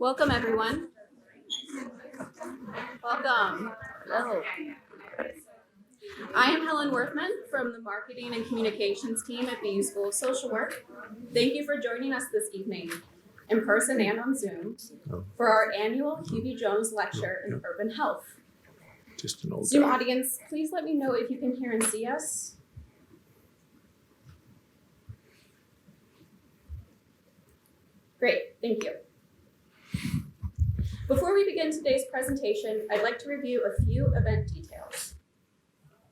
Welcome, everyone. Welcome. Hello. I am Helen Worthman from the Marketing and Communications team at BU School of Social Work. Thank you for joining us this evening, in person and on Zoom, for our annual Hubie Jones Lecture in Urban Health. Just an old Zoom guy. audience, please let me know if you can hear and see us. Great, thank you. Before we begin today's presentation, I'd like to review a few event details.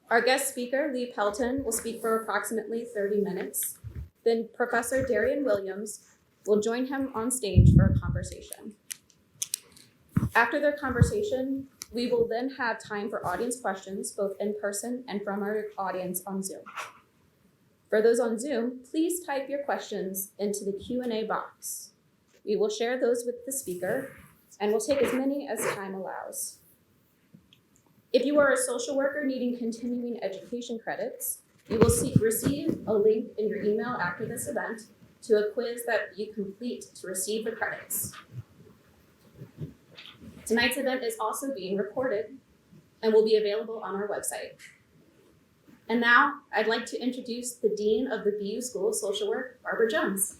Our guest speaker, Lee Pelton, will speak for approximately 30 minutes. Then Professor Darian Williams will join him on stage for a conversation. After their conversation, we will then have time for audience questions, both in person and from our audience on Zoom. For those on Zoom, please type your questions into the Q&A box. We will share those with the speaker, and we'll take as many as time allows. If you are a social worker needing continuing education credits, you will receive a link in your email after this event to a quiz that you complete to receive the credits. Tonight's event is also being recorded and will be available on our website. And now, I'd like to introduce the Dean of the BU School of Social Work, Barbara Jones.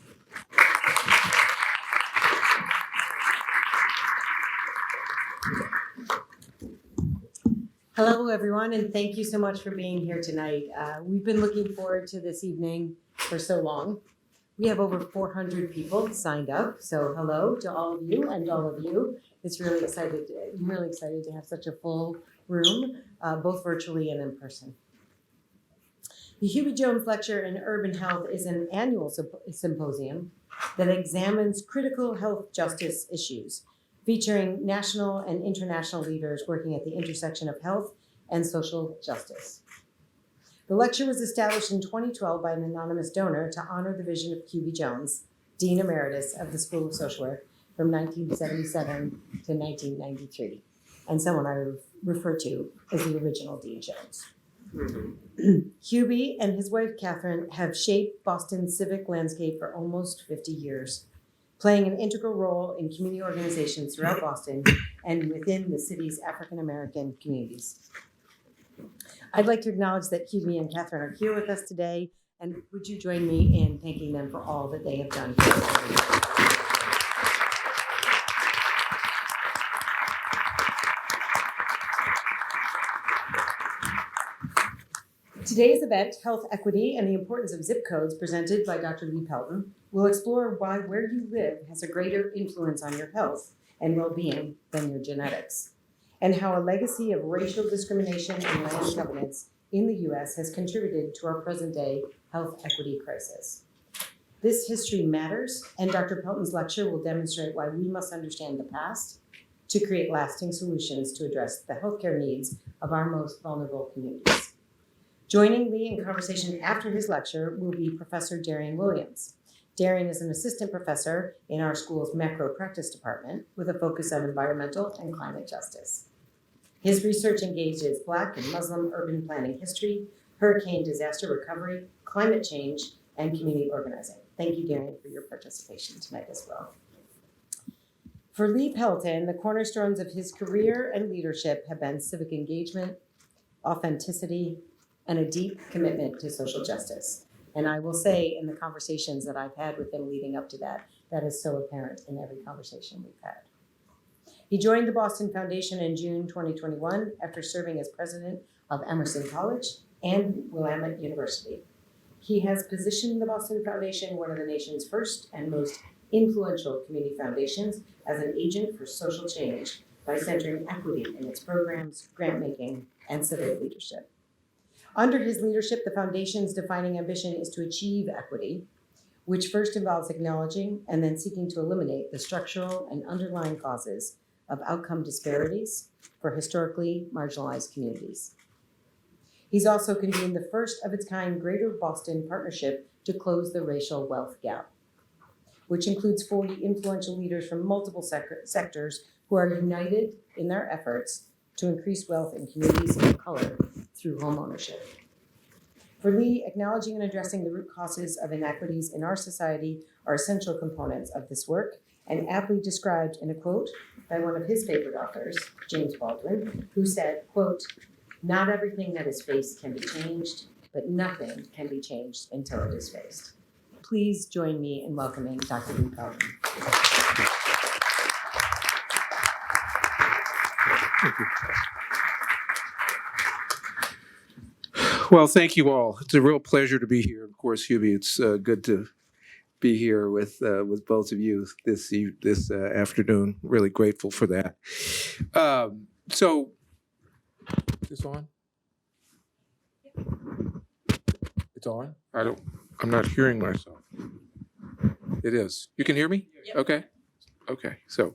Hello, everyone, and thank you so much for being here tonight. We've been looking forward to this evening for so long. We have over 400 people signed up, so hello to all of you and all of you. I'm really excited to have such a full room, both virtually and in person. The Hubie Jones Lecture in Urban Health is an annual symposium that examines critical health justice issues, featuring national and international leaders working at the intersection of health and social justice. The lecture was established in 2012 by an anonymous donor to honor the vision of Hubie Jones, Dean Emeritus of the School of Social Work from 1977 to 1993, and someone I refer to as the original Dean Jones. Hubie and his wife Catherine have shaped Boston's civic landscape for almost 50 years, playing an integral role in community organizations throughout Boston and within the city's African American communities. I'd like to acknowledge that Hubie and Catherine are here with us today, and would you join me in thanking them for all that they have done for us? Today's event, Health Equity and the Importance of Zip Codes, presented by Dr. Lee Pelton, will explore why where you live has a greater influence on your health and well-being than your genetics, and how a legacy of racial discrimination and land covenants in the U.S. has contributed to our present-day health equity crisis. This history matters, and Dr. Pelton's lecture will demonstrate why we must understand the past to create lasting solutions to address the healthcare needs of our most vulnerable communities. Joining Lee in conversation after his lecture will be Professor Darian Williams. Darian is an assistant professor in our school's macro practice department with a focus on environmental and climate justice. His research engages Black and Muslim urban planning history, hurricane disaster recovery, climate change, and community organizing. Thank you, Darian, for your participation tonight as well. For Lee Pelton, the cornerstones of his career and leadership have been civic engagement, authenticity, and a deep commitment to social justice. And I will say in the conversations that I've had with him leading up to that, that is so apparent in every conversation we've had. He joined the Boston Foundation in June 2021 after serving as president of Emerson College and Willamette University. He has positioned the Boston Foundation, one of the nation's first and most influential community foundations, as an agent for social change by centering equity in its programs, grant making, and civic leadership. Under his leadership, the Foundation's defining ambition is to achieve equity, which first involves acknowledging and then seeking to eliminate the structural and underlying causes of outcome disparities for historically marginalized communities. He's also convened the first of its kind Greater Boston Partnership to close the racial wealth gap, which includes 40 influential leaders from multiple sectors who are united in their efforts to increase wealth in communities of color through homeownership. For Lee, acknowledging and addressing the root causes of inequities in our society are essential components of this work, and aptly described in a quote by one of his favorite authors, James Baldwin, who said, quote, "Not everything that is faced can be changed, but nothing can be changed until it is faced." Please join me in welcoming Dr. Lee Pelton. Well, thank you all. It's a real pleasure to be here. Of course, Hubie, it's good to be here with both of you this afternoon. Really grateful for that. So, is this on? It's on? I'm not hearing myself. It is. You can hear me? Yep. Okay. Okay. So,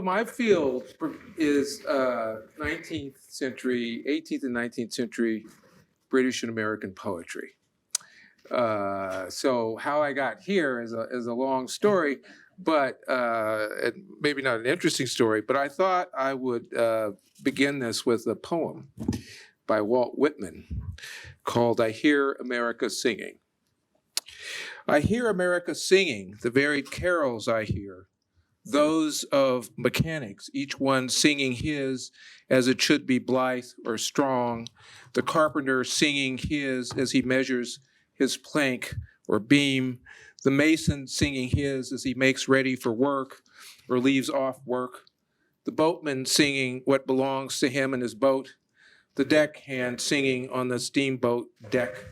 my field is 18th and 19th century British and American poetry. So how I got here is a long story, but maybe not an interesting story, but I thought I would begin this with a poem by Walt Whitman called "I Hear America Singing." I hear America singing, the varied carols I hear, those of mechanics, each one singing his as it should be blithe or strong, the carpenter singing his as he measures his plank or beam, the mason singing his as he makes ready for work or leaves off work, the boatman singing what belongs to him and his boat, the deckhand singing on the steamboat deck,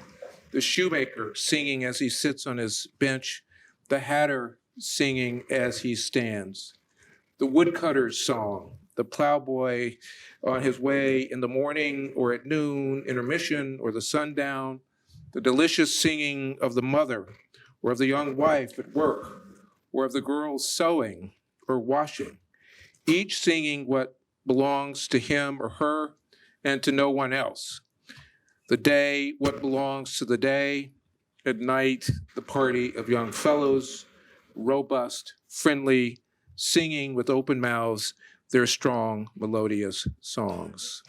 the shoemaker singing as he sits on his bench, the hatter singing as he stands, the woodcutter's song, the plowboy on his way in the morning or at noon, intermission or the sundown, the delicious singing of the mother or of the young wife at work or of the girls sewing or washing, each singing what belongs to him or her and to no one else. The day, what belongs to the day. At night, the party of young fellows, robust, friendly, singing with open mouths their strong, melodious songs.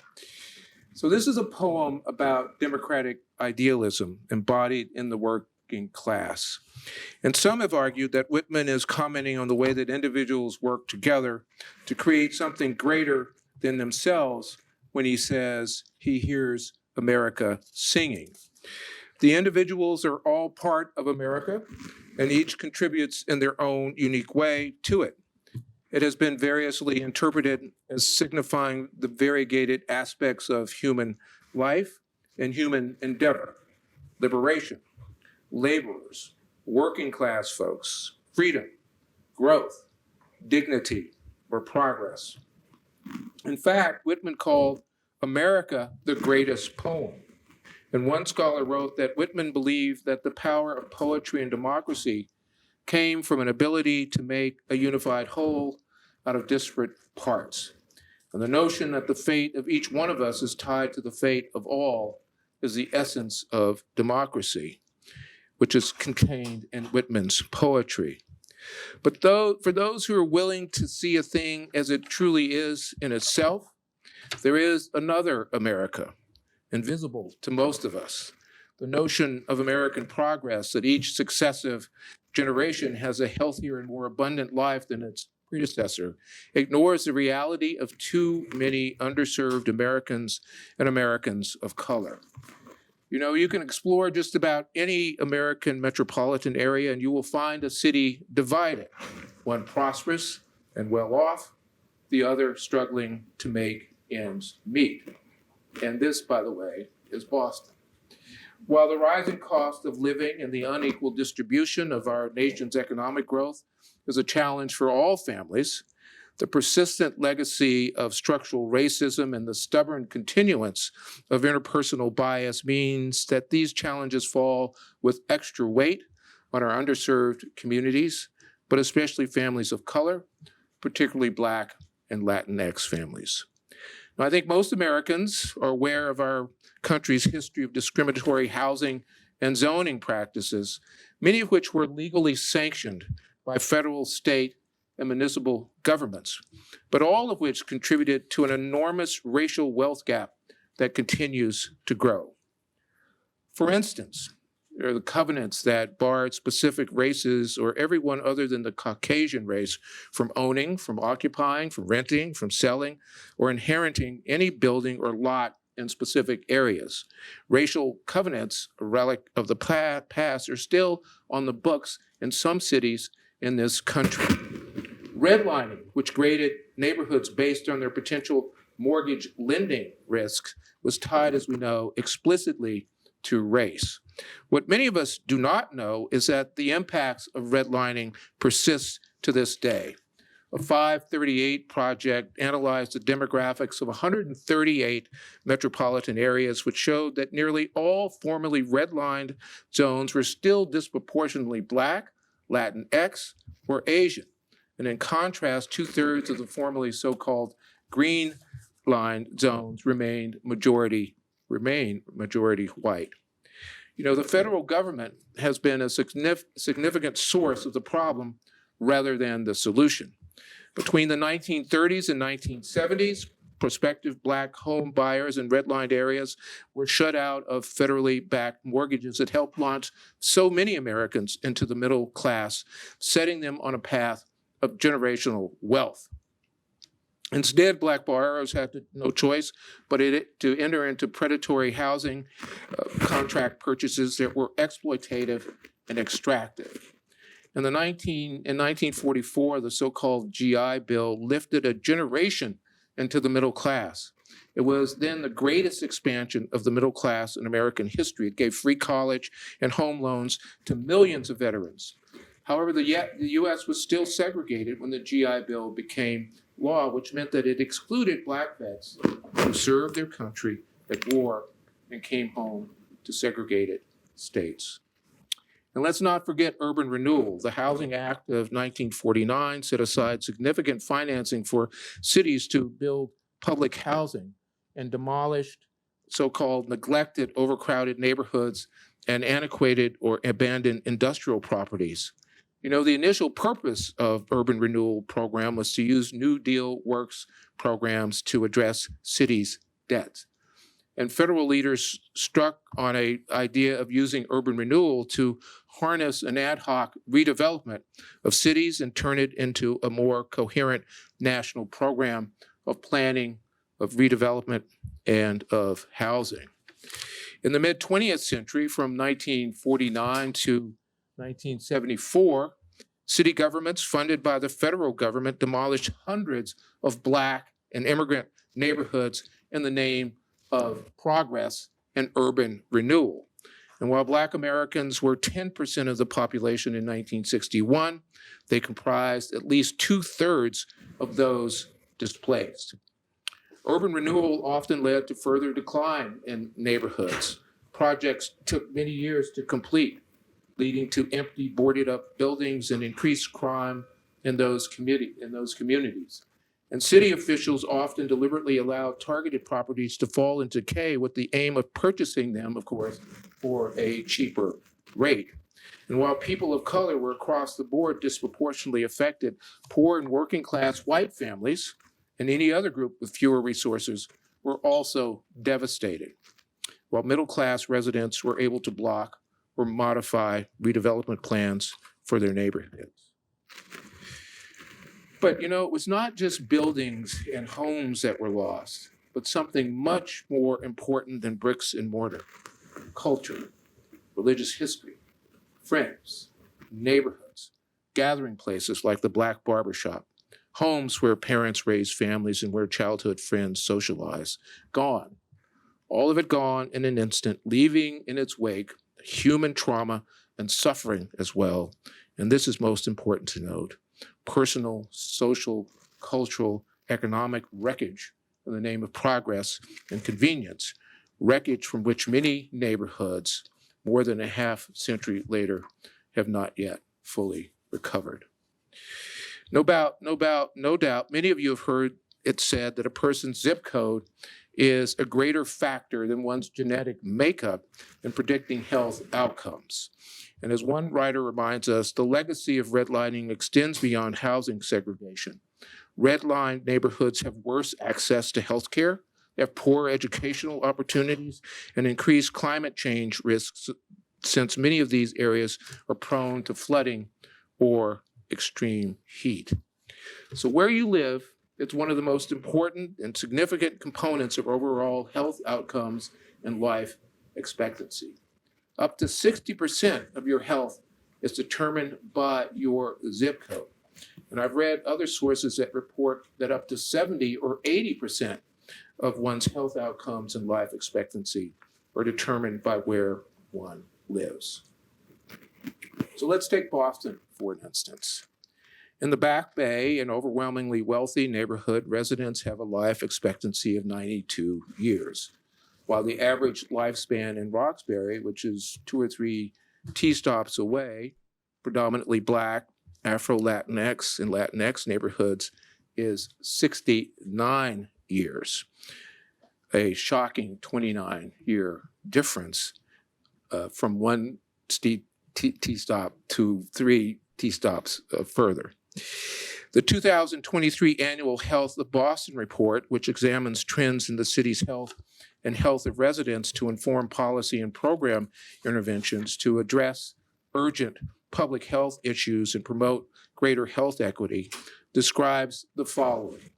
So this is a poem about democratic idealism embodied in the working class. And some have argued that Whitman is commenting on the way that individuals work together to create something greater than themselves when he says he hears America singing. The individuals are all part of America, and each contributes in their own unique way to it. It has been variously interpreted as signifying the variegated aspects of human life and human endeavor, liberation, laborers, working class folks, freedom, growth, dignity, or progress. In fact, Whitman called America the greatest poem. And one scholar wrote that Whitman believed that the power of poetry and democracy came from an ability to make a unified whole out of disparate parts. And the notion that the fate of each one of us is tied to the fate of all is the essence of democracy, which is contained in Whitman's poetry. But for those who are willing to see a thing as it truly is in itself, there is another America, invisible to most of us. The notion of American progress, that each successive generation has a healthier and more abundant life than its predecessor, ignores the reality of too many underserved Americans and Americans of color. You can explore just about any American metropolitan area and you will find a city divided, one prosperous and well off, the other struggling to make ends meet. And this, by the way, is Boston. While the rising cost of living and the unequal distribution of our nation's economic growth is a challenge for all families, the persistent legacy of structural racism and the stubborn continuance of interpersonal bias means that these challenges fall with extra weight on our underserved communities, but especially families of color, particularly Black and Latinx families. Now, I think most Americans are aware of our country's history of discriminatory housing and zoning practices, many of which were legally sanctioned by federal, state, and municipal governments, but all of which contributed to an enormous racial wealth gap that continues to grow. For instance, or the covenants that barred specific races or everyone other than the Caucasian race from owning, from occupying, from renting, from selling, or inheriting any building or lot in specific areas. Racial covenants, a relic of the past, are still on the books in some cities in this country. Redlining, which graded neighborhoods based on their potential mortgage lending risks, was tied, as we know, explicitly to race. What many of us do not know is that the impacts of redlining persist to this day. A 538 project analyzed the demographics of 138 metropolitan areas, which showed that nearly all formerly redlined zones were still disproportionately Black, Latinx, or Asian. And in contrast, 2/3 of the formerly so-called green line zones remain majority white. You know, the federal government has been a significant source of the problem rather than the solution. Between the 1930s and 1970s, prospective Black home buyers in redlined areas were shut out of federally backed mortgages that helped launch so many Americans into the middle class, setting them on a path of generational wealth. Instead, Black borrowers had no choice but to enter into predatory housing contract purchases that were exploitative and extractive. In 1944, the so-called GI Bill lifted a generation into the middle class. It was then the greatest expansion of the middle class in American history. It gave free college and home loans to millions of veterans. However, the U.S. was still segregated when the GI Bill became law, which meant that it excluded Black vets who served their country at war and came home to segregated states. And let's not forget urban renewal. The Housing Act of 1949 set aside significant financing for cities to build public housing and demolished so-called neglected, overcrowded neighborhoods and antiquated or abandoned industrial properties. You know, the initial purpose of urban renewal program was to use New Deal works programs to address cities' debts. And federal leaders struck on an idea of using urban renewal to harness an ad hoc redevelopment of cities and turn it into a more coherent national program of planning, of redevelopment, and of housing. In the mid-20th century, from 1949 to 1974, city governments funded by the federal government demolished hundreds of Black and immigrant neighborhoods in the name of progress and urban renewal. And while Black Americans were 10% of the population in 1961, they comprised at least 2/3 of those displaced. Urban renewal often led to further decline in neighborhoods. Projects took many years to complete, leading to empty, boarded up buildings and increased crime in those communities. And city officials often deliberately allowed targeted properties to fall into decay with the aim of purchasing them, of course, for a cheaper rate. And while people of color were across the board disproportionately affected, poor and working class white families and any other group with fewer resources were also devastated, while middle class residents were able to block or modify redevelopment plans for their neighborhoods. But you know, it was not just buildings and homes that were lost, but something much more important than bricks and mortar: culture, religious history, friends, neighborhoods, gathering places like the Black barbershop, homes where parents raised families and where childhood friends socialized. Gone. All of it gone in an instant, leaving in its wake human trauma and suffering as well. And this is most important to note: personal, social, cultural, economic wreckage in the name of progress and convenience, wreckage from which many neighborhoods, more than a half century later, have not yet fully recovered. No doubt, many of you have heard it said that a person's zip code is a greater factor than one's genetic makeup in predicting health outcomes. And as one writer reminds us, the legacy of redlining extends beyond housing segregation. Redlined neighborhoods have worse access to health care, they have poor educational opportunities, and increased climate change risks since many of these areas are prone to flooding or extreme heat. So where you live, it's one of the most important and significant components of overall health outcomes and life expectancy. Up to 60% of your health is determined by your zip code. And I've read other sources that report that up to 70 or 80% of one's health outcomes and life expectancy are determined by where one lives. So let's take Boston for an instance. In the Back Bay, an overwhelmingly wealthy neighborhood, residents have a life expectancy of 92 years, while the average lifespan in Roxbury, which is 2 or 3 T-stops away, predominantly Black, Afro-Latinx, and Latinx neighborhoods, is 69 years, a shocking 29-year difference from 1 T-stop to 3 T-stops further. The 2023 Annual Health of Boston Report, which examines trends in the city's health and health of residents to inform policy and program interventions to address urgent public health issues and promote greater health equity, describes the following.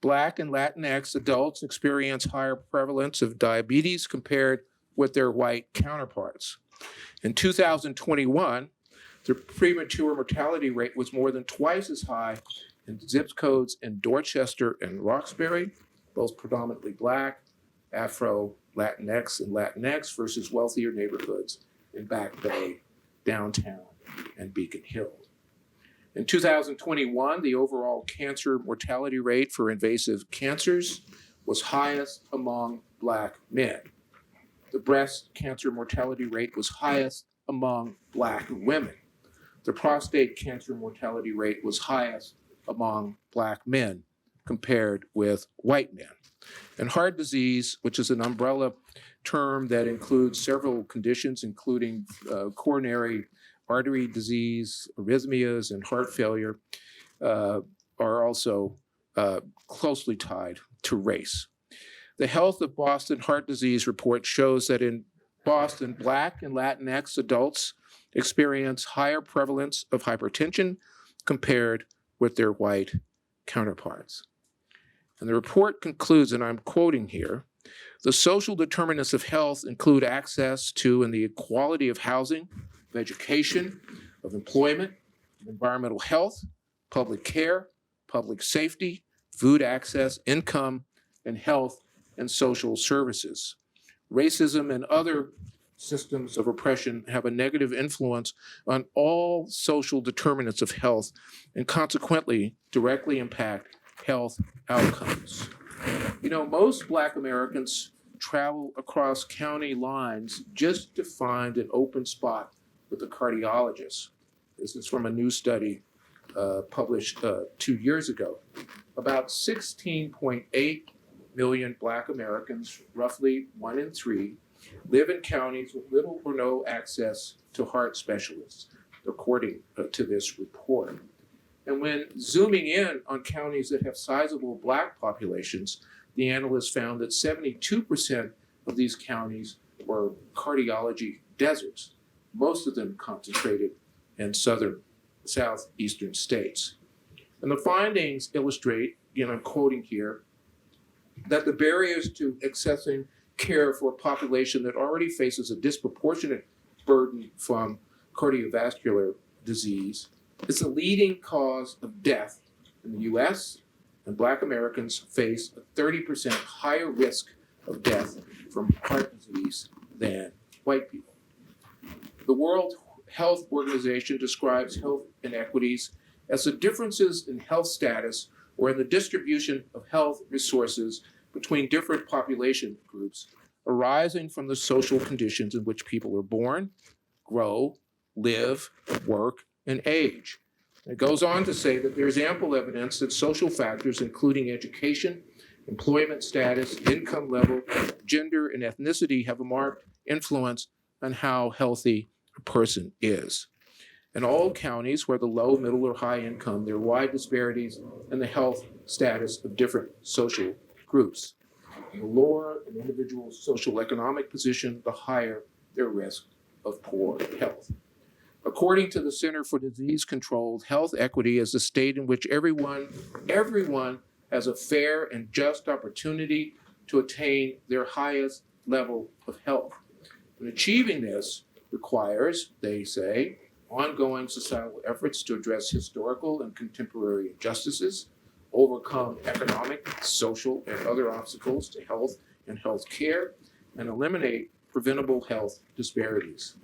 Black and Latinx adults experience higher prevalence of diabetes compared with their white counterparts. In 2021, the premature mortality rate was more than twice as high in zip codes in Dorchester and Roxbury, both predominantly Black, Afro, Latinx, and Latinx versus wealthier neighborhoods in Back Bay, downtown, and Beacon Hill. In 2021, the overall cancer mortality rate for invasive cancers was highest among Black men. The breast cancer mortality rate was highest among Black women. The prostate cancer mortality rate was highest among Black men compared with white men. And heart disease, which is an umbrella term that includes several conditions, including coronary artery disease, arrhythmias, and heart failure, are also closely tied to race. The Health of Boston Heart Disease Report shows that in Boston, Black and Latinx adults experience higher prevalence of hypertension compared with their white counterparts. And the report concludes, and I'm quoting here, the social determinants of health include access to and the equality of housing, of education, of employment, of environmental health, public care, public safety, food access, income, and health and social services. Racism and other systems of oppression have a negative influence on all social determinants of health and consequently directly impact health outcomes. You know, most Black Americans travel across county lines just to find an open spot with a cardiologist. This is from a new study published 2 years ago. About 16.8 million Black Americans, roughly 1 in 3, live in counties with little or no access to heart specialists, according to this report. And when zooming in on counties that have sizable Black populations, the analysts found that 72% of these counties were cardiology deserts, most of them concentrated in southeastern states. And the findings illustrate, again, I'm quoting here, that the barriers to accessing care for a population that already faces a disproportionate burden from cardiovascular disease is the leading cause of death in the US, and Black Americans face a 30% higher risk of death from heart disease than white people. The World Health Organization describes health inequities as the differences in health status or in the distribution of health resources between different population groups arising from the social conditions in which people are born, grow, live, work, and age. It goes on to say that there's ample evidence that social factors, including education, employment status, income level, gender, and ethnicity, have a marked influence on how healthy a person is. In all counties, whether low, middle, or high income, there are wide disparities in the health status of different social groups. The lower an individual's social economic position, the higher their risk of poor health. According to the Center for Disease Control, health equity is a state in which everyone has a fair and just opportunity to attain their highest level of health. And achieving this requires, they say, ongoing societal efforts to address historical and contemporary injustices, overcome economic, social, and other obstacles to health and health care, and eliminate preventable health disparities.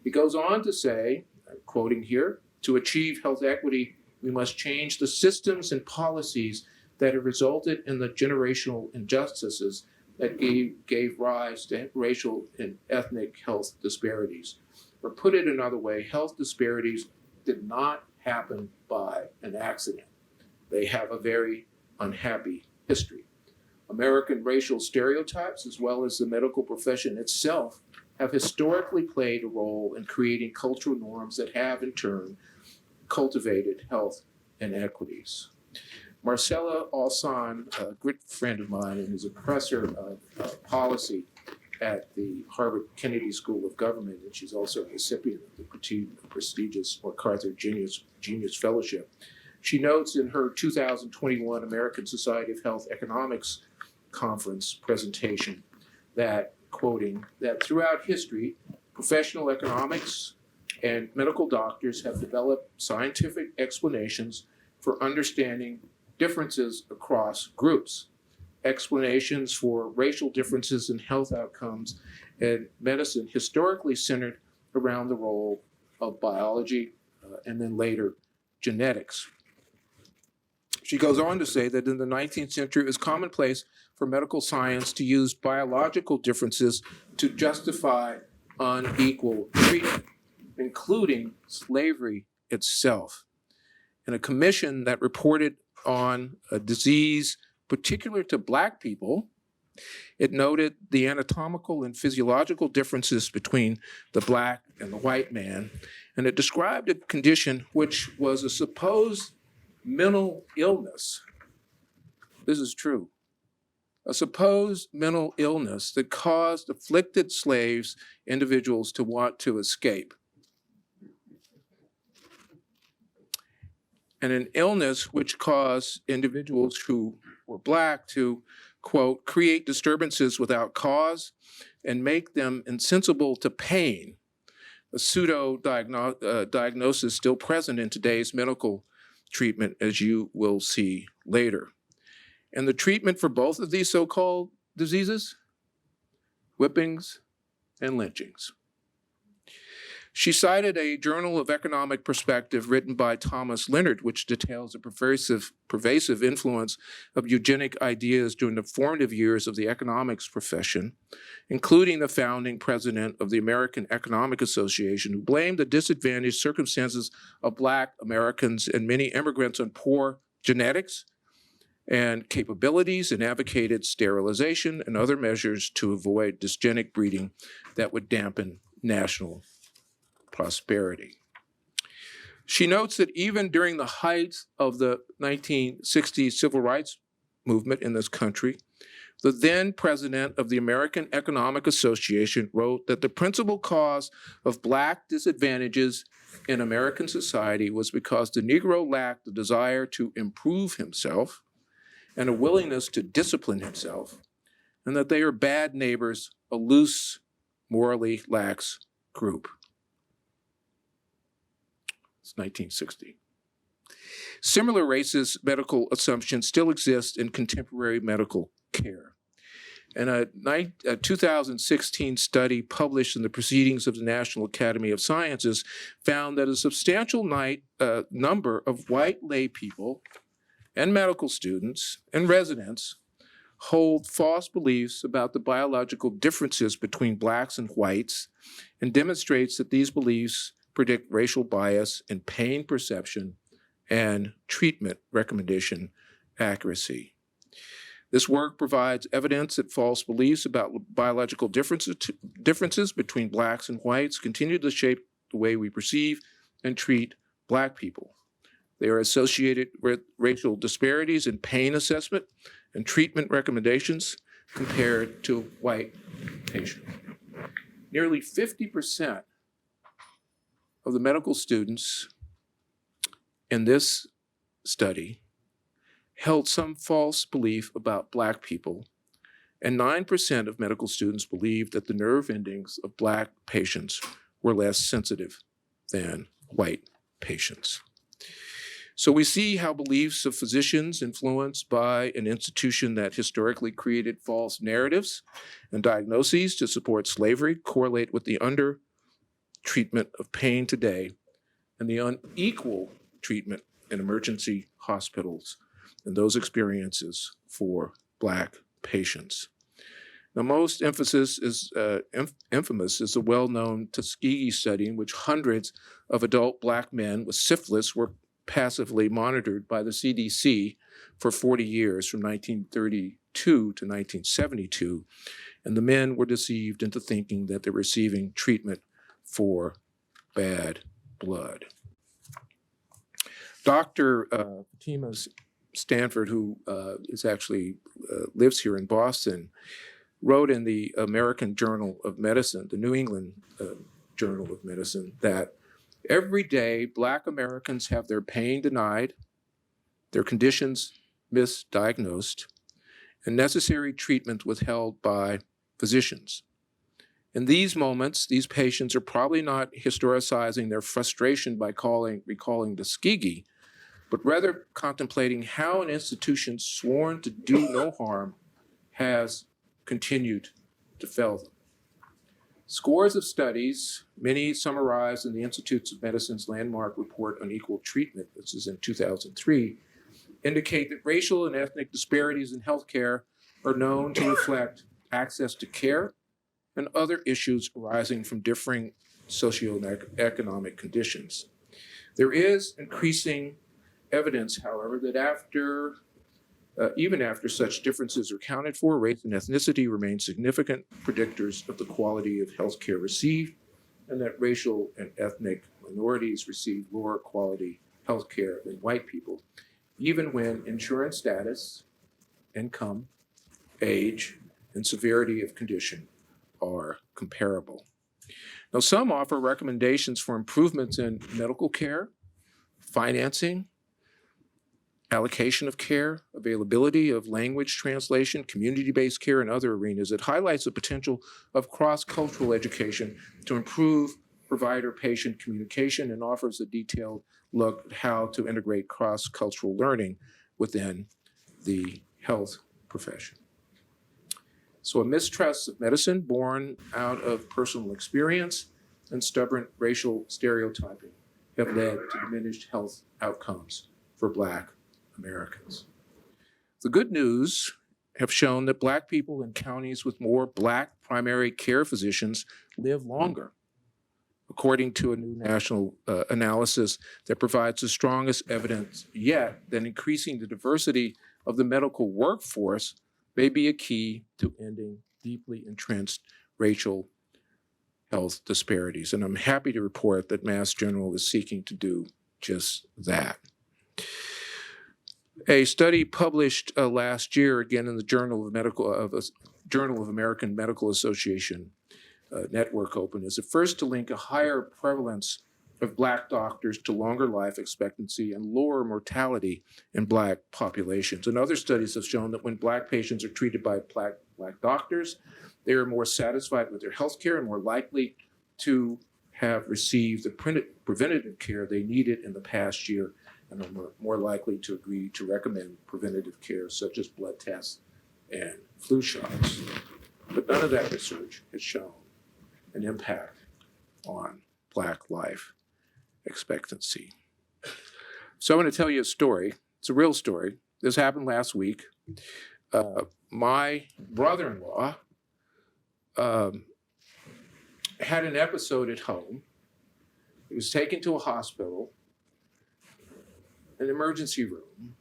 He goes on to say, quoting here, to achieve health equity, we must change the systems and policies that have resulted in the generational injustices that gave rise to racial and ethnic health disparities. Or put it another way, health disparities did not happen by an accident. They have a very unhappy history. American racial stereotypes, as well as the medical profession itself, have historically played a role in creating cultural norms that have, in turn, cultivated health inequities. Marcella Alsan, a good friend of mine and is a professor of policy at the Harvard Kennedy School of Government, and she's also a recipient of the prestigious MacArthur Genius Fellowship. She notes in her 2021 American Society of Health Economics Conference presentation that, quoting, that throughout history, professional economics and medical doctors have developed scientific explanations for understanding differences across groups, explanations for racial differences in health outcomes and medicine historically centered around the role of biology and then later genetics. She goes on to say that in the 19th century, it was commonplace for medical science to use biological differences to justify unequal treatment, including slavery itself. In a commission that reported on a disease particular to Black people, it noted the anatomical and physiological differences between the Black and the white man, and it described a condition which was a supposed mental illness. This is true. A supposed mental illness that caused afflicted slaves, individuals, to want to escape. And an illness which caused individuals who were Black to, quote, create disturbances without cause and make them insensible to pain, a pseudo-diagnosis still present in today's medical treatment, as you will see later. And the treatment for both of these so-called diseases? Whippings and lynchings. She cited a Journal of Economic Perspective written by Thomas Leonard, which details the pervasive influence of eugenic ideas during the formative years of the economics profession, including the founding president of the American Economic Association, who blamed the disadvantaged circumstances of Black Americans and many immigrants on poor genetics and capabilities, and advocated sterilization and other measures to avoid dysgenic breeding that would dampen national prosperity. She notes that even during the height of the 1960s civil rights movement in this country, the then president of the American Economic Association wrote that the principal cause of Black disadvantages in American society was because the Negro lacked the desire to improve himself and a willingness to discipline himself, and that they are bad neighbors, a loose, morally lax group. It's 1960. Similar racist medical assumptions still exist in contemporary medical care. And a 2016 study published in the Proceedings of the National Academy of Sciences found that a substantial number of white lay people and medical students and residents hold false beliefs about the biological differences between Blacks and whites, and demonstrates that these beliefs predict racial bias in pain perception and treatment recommendation accuracy. This work provides evidence that false beliefs about biological differences between Blacks and whites continue to shape the way we perceive and treat Black people. They are associated with racial disparities in pain assessment and treatment recommendations compared to white patients. nearly 50% of the medical students in this study held some false belief about Black people, and 9% of medical students believed that the nerve endings of Black patients were less sensitive than white patients. So we see how beliefs of physicians influenced by an institution that historically created false narratives and diagnoses to support slavery correlate with the under-treatment of pain today and the unequal treatment in emergency hospitals and those experiences for Black patients. Now, most infamous is the well-known Tuskegee study in which hundreds of adult Black men with syphilis were passively monitored by the CDC for 40 years from 1932 to 1972, and the men were deceived into thinking that they were receiving treatment for bad blood. Dr. Fatima Stanford, who is actually lives here in Boston, wrote in the American Journal of Medicine, the New England Journal of Medicine, that every day Black Americans have their pain denied, their conditions misdiagnosed, and necessary treatment withheld by physicians. In these moments, these patients are probably not historicizing their frustration by recalling Tuskegee, but rather contemplating how an institution sworn to do no harm has continued to fail them. Scores of studies, many summarized in the Institutes of Medicine's landmark report on equal treatment, this is in 2003, indicate that racial and ethnic disparities in healthcare are known to reflect access to care and other issues arising from differing socioeconomic conditions. There is increasing evidence, however, that even after such differences are accounted for, race and ethnicity remain significant predictors of the quality of healthcare received, and that racial and ethnic minorities receive lower quality healthcare than white people, even when insurance status, income, age, and severity of condition are comparable. Now, some offer recommendations for improvements in medical care, financing, allocation of care, availability of language translation, community-based care, and other arenas. It highlights the potential of cross-cultural education to improve provider-patient communication and offers a detailed look at how to integrate cross-cultural learning within the health profession. So a mistrust of medicine born out of personal experience and stubborn racial stereotyping have led to diminished health outcomes for Black Americans. The good news have shown that Black people in counties with more Black primary care physicians live longer, according to a new national analysis that provides the strongest evidence yet that increasing the diversity of the medical workforce may be a key to ending deeply entrenched racial health disparities. And I'm happy to report that Mass General is seeking to do just that. A study published last year, again in the Journal of American Medical Association Network Open, is the first to link a higher prevalence of Black doctors to longer life expectancy and lower mortality in Black populations. And other studies have shown that when Black patients are treated by Black doctors, they are more satisfied with their health care and more likely to have received the preventative care they needed in the past year, and are more likely to agree to recommend preventative care such as blood tests and flu shots. But none of that research has shown an impact on Black life expectancy. So I'm going to tell you a story. It's a real story. This happened last week. My brother-in-law had an episode at home. He was taken to a hospital, an emergency room,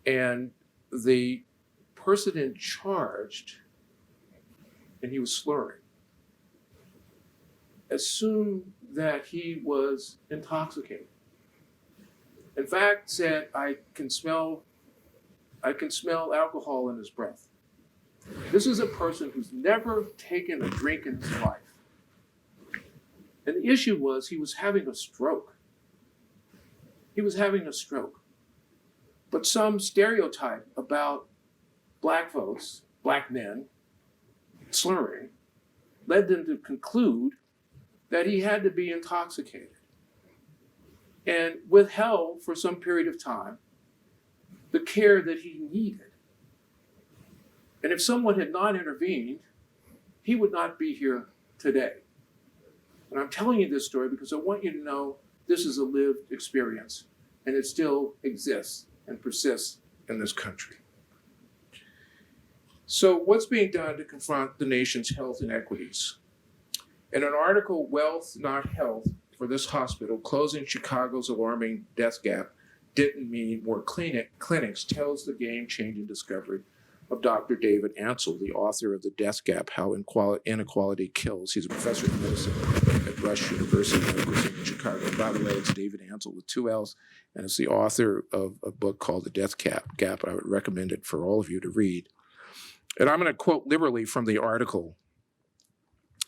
and the person in charge, and he was slurring, assumed that he was intoxicated. In fact, said, I can smell alcohol in his breath. This is a person who's never taken a drink in his life. And the issue was he was having a stroke. He was having a stroke. But some stereotype about black folks, black men, slurring, led them to conclude that he had to be intoxicated and withheld for some period of time the care that he needed. And if someone had not intervened, he would not be here today. And I'm telling you this story because I want you to know this is a lived experience, and it still exists and persists in this country. So what's being done to confront the nation's health inequities? In an article, Wealth, Not Health, for this hospital, closing Chicago's alarming death gap didn't mean more clinics, tells the game-changing discovery of Dr. David Ansel, the author of The Death Gap, How Inequality Kills. He's a professor of medicine at Rush University Medical Center in Chicago. And by the way, it's David Ansel with 2 L's, and it's the author of a book called The Death Gap. I would recommend it for all of you to read. And I'm going to quote liberally from the article.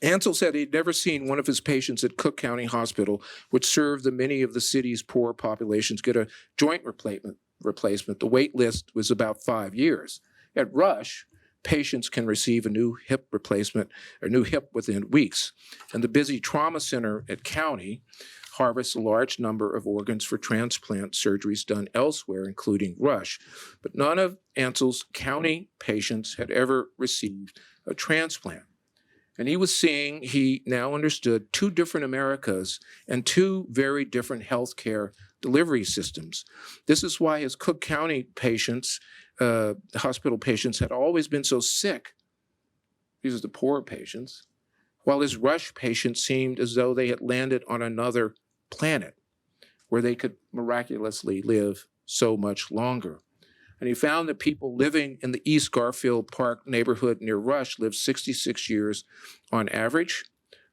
Ansel said he'd never seen one of his patients at Cook County Hospital, which served the many of the city's poor populations, get a joint replacement. The wait list was about 5 years. At Rush, patients can receive a new hip replacement or new hip within weeks. And the busy trauma center at County harvests a large number of organs for transplant surgeries done elsewhere, including Rush. But none of Ansel's county patients had ever received a transplant. And he now understood 2 different Americas and 2 very different healthcare delivery systems. This is why his Cook County patients, hospital patients, had always been so sick. These are the poor patients. While his Rush patients seemed as though they had landed on another planet where they could miraculously live so much longer. And he found that people living in the East Garfield Park neighborhood near Rush lived 66 years on average,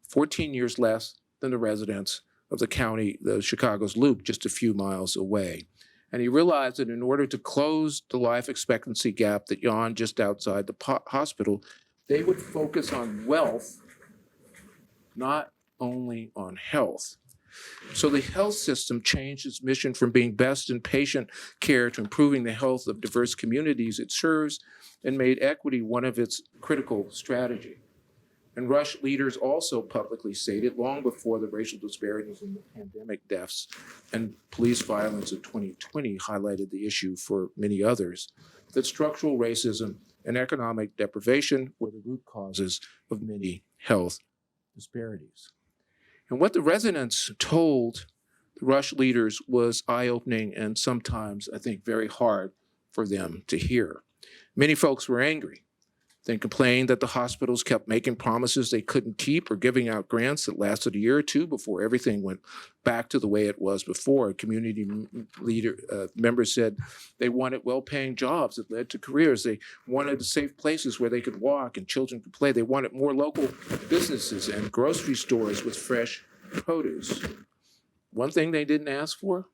14 years less than the residents of the Chicago's Loop, just a few miles away. And he realized that in order to close the life expectancy gap that yawned just outside the hospital, they would focus on wealth, not only on health. So the health system changed its mission from being best in patient care to improving the health of diverse communities it serves, and made equity one of its critical strategy. And Rush leaders also publicly stated, long before the racial disparities in the pandemic deaths and police violence of 2020 highlighted the issue for many others, that structural racism and economic deprivation were the root causes of many health disparities. And what the residents told the Rush leaders was eye-opening and sometimes, I think, very hard for them to hear. Many folks were angry. They complained that the hospitals kept making promises they couldn't keep or giving out grants that lasted a year or 2 before everything went back to the way it was before. Community members said they wanted well-paying jobs that led to careers. They wanted safe places where they could walk and children could play. They wanted more local businesses and grocery stores with fresh produce. One thing they didn't ask for,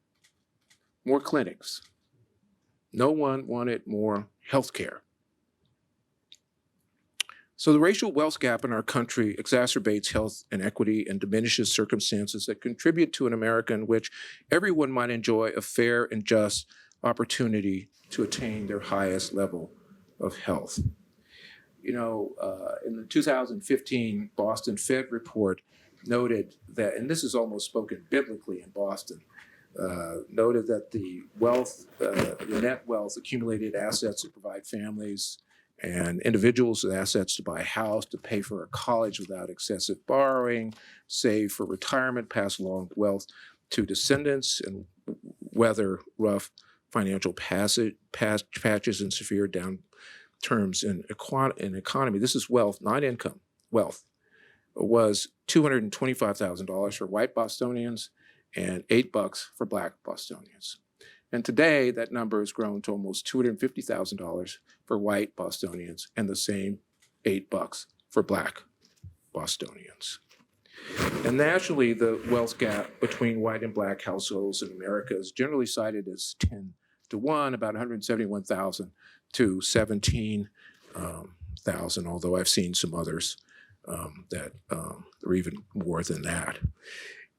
more clinics. No one wanted more health care. So the racial wealth gap in our country exacerbates health inequity and diminishes circumstances that contribute to an America in which everyone might enjoy a fair and just opportunity to attain their highest level of health. You know, in the 2015 Boston Fed report noted that, and this is almost spoken biblically in Boston, noted that the net wealth, accumulated assets to provide families and individuals with assets to buy a house, to pay for a college without excessive borrowing, save for retirement, pass along wealth to descendants, and weather rough financial patches and severe downturns in economy. This is wealth, not income. Wealth was $225,000 for white Bostonians and $8 for black Bostonians. And today, that number has grown to almost $250,000 for white Bostonians and the same $8 for black Bostonians. And nationally, the wealth gap between white and black households in America is generally cited as 10 to 1, about 171,000 to 17 100,000, although I've seen some others that are even more than that.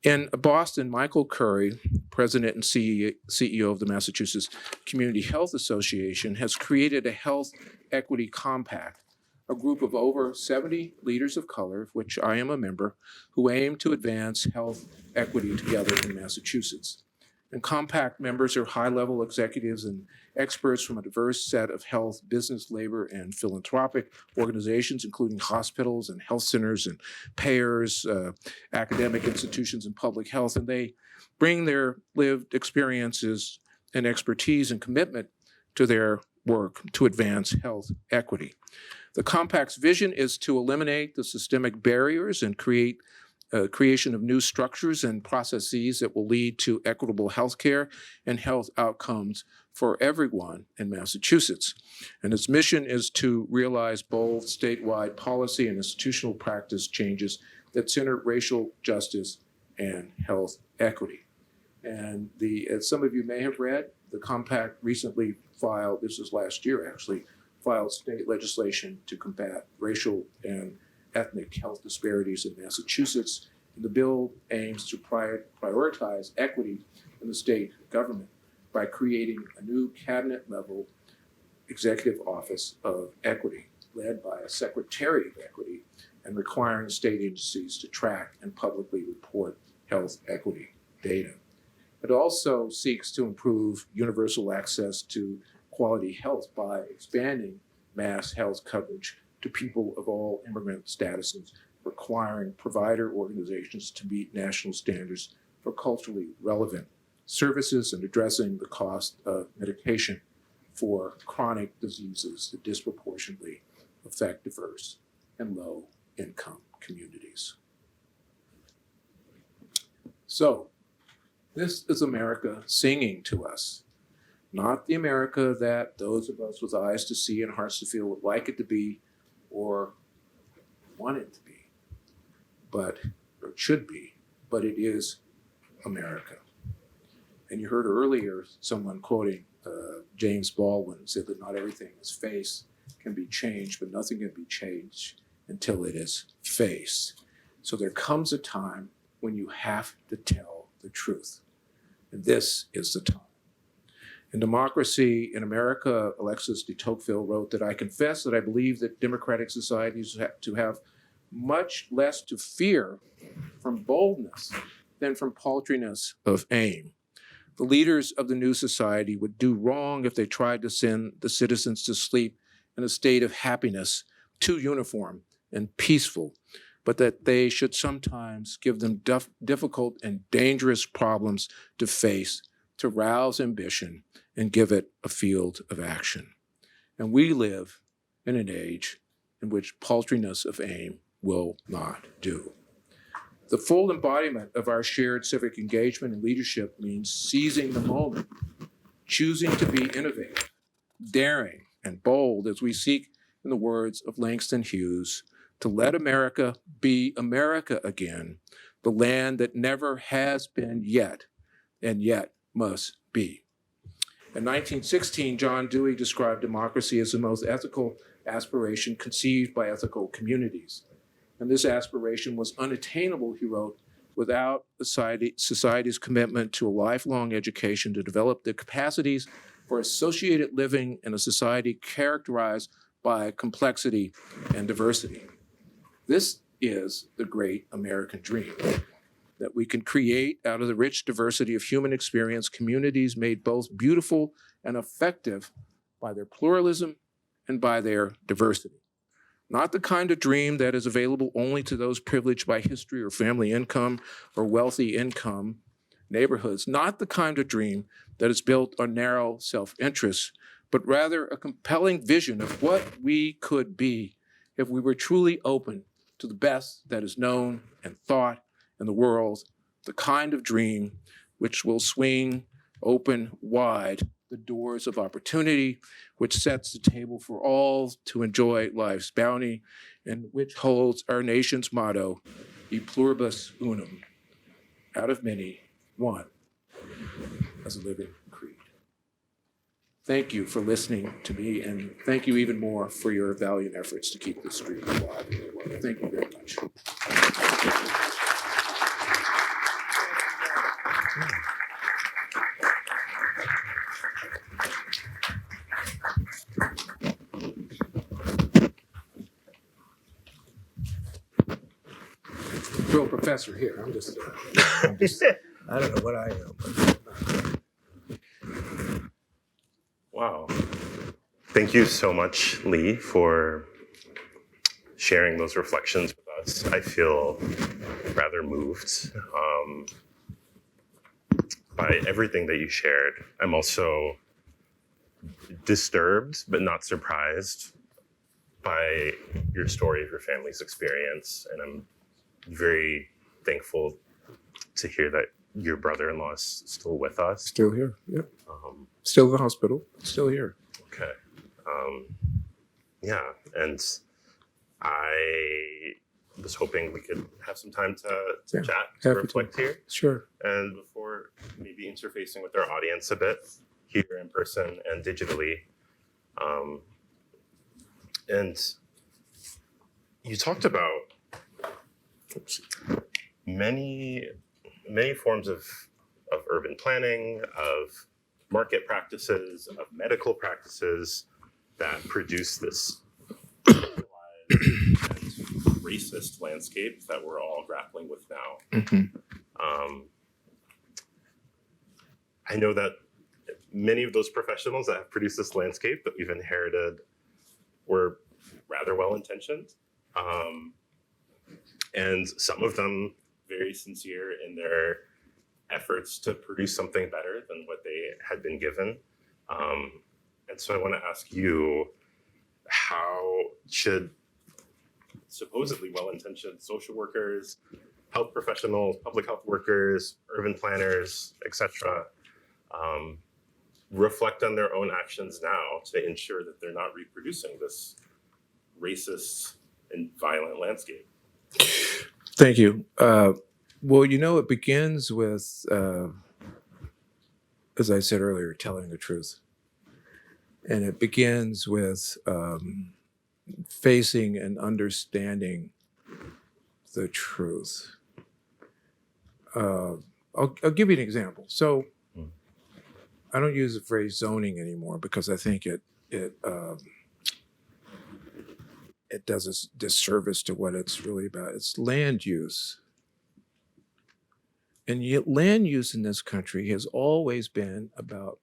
In Boston, Michael Curry, president and CEO of the Massachusetts Community Health Association, has created a health equity compact, a group of over 70 leaders of color, of which I am a member, who aim to advance health equity together in Massachusetts. And compact members are high-level executives and experts from a diverse set of health, business, labor, and philanthropic organizations, including hospitals and health centers and payers, academic institutions, and public health. And they bring their lived experiences and expertise and commitment to their work to advance health equity. The compact's vision is to eliminate the systemic barriers and creation of new structures and processes that will lead to equitable health care and health outcomes for everyone in Massachusetts. And its mission is to realize bold statewide policy and institutional practice changes that center racial justice and health equity. And as some of you may have read, the compact recently filed, this was last year actually, filed state legislation to combat racial and ethnic health disparities in Massachusetts. And the bill aims to prioritize equity in the state government by creating a new cabinet-level executive office of equity led by a secretary of equity and requiring state agencies to track and publicly report health equity data. It also seeks to improve universal access to quality health by expanding mass health coverage to people of all immigrant statuses, requiring provider organizations to meet national standards for culturally relevant services and addressing the cost of medication for chronic diseases that disproportionately affect diverse and low-income communities. So, this is America singing to us, not the America that those of us with eyes to see and hearts to feel would like it to be or want it to be, or it should be, but it is America. And you heard earlier someone quoting James Baldwin said that not everything is face can be changed, but nothing can be changed until it is face. So there comes a time when you have to tell the truth. And this is the time. In Democracy in America, Alexis de Tocqueville wrote that I confess that I believe that democratic societies have to have much less to fear from boldness than from paltriness of aim. The leaders of the new society would do wrong if they tried to send the citizens to sleep in a state of happiness, too uniform and peaceful, but that they should sometimes give them difficult and dangerous problems to face, to rouse ambition and give it a field of action. And we live in an age in which paltriness of aim will not do. The full embodiment of our shared civic engagement and leadership means seizing the moment, choosing to be innovative, daring, and bold as we seek, in the words of Langston Hughes, to let America be America again, the land that never has been yet, and yet must be. In 1916, John Dewey described democracy as the most ethical aspiration conceived by ethical communities. And this aspiration was unattainable, he wrote, without society's commitment to a lifelong education to develop the capacities for associated living in a society characterized by complexity and diversity. This is the great American dream, that we can create out of the rich diversity of human experience communities made both beautiful and effective by their pluralism and by their diversity. Not the kind of dream that is available only to those privileged by history or family income or wealthy income neighborhoods. Not the kind of dream that is built on narrow self-interest, but rather a compelling vision of what we could be if we were truly open to the best that is known and thought in the world, the kind of dream which will swing open wide the doors of opportunity, which sets the table for all to enjoy life's bounty, and which holds our nation's motto, e pluribus unum, out of many, one, as a living creed. thank you for listening to me, and thank you even more for your valiant efforts to keep the street alive in the world. Thank you very much. Real professor here. I'm just I don't know what I am. Wow. Thank you so much, Lee, for sharing those reflections with us. I feel rather moved by everything that you shared. I'm also disturbed, but not surprised by your story of your family's experience. And I'm very thankful to hear that your brother-in-law is still with us. Still here. Yep. Still in the hospital. Still here. Okay. Yeah, and I was hoping we could have some time to chat, to happy reflect here. Sure. And before maybe interfacing with our audience a bit here in person and digitally. And you talked about many forms of urban planning, of market practices, of medical practices that produce this and racist landscape that we're all grappling with now. Mm-hmm. I know that many of those professionals that have produced this landscape that we've inherited were rather well-intentioned, and some of them very sincere in their efforts to produce something better than what they had been given. And so I want to ask you, how should supposedly well-intentioned social workers, health professionals, public health workers, urban planners, etc., reflect on their own actions now to ensure that they're not reproducing this racist and violent landscape? Thank you. Well, it begins with, as I said earlier, telling the truth. And it begins with facing and understanding the truth. I'll give you an example. So I don't use the phrase zoning anymore because I think it does a disservice to what it's really about. It's land use. And yet land use in this country has always been about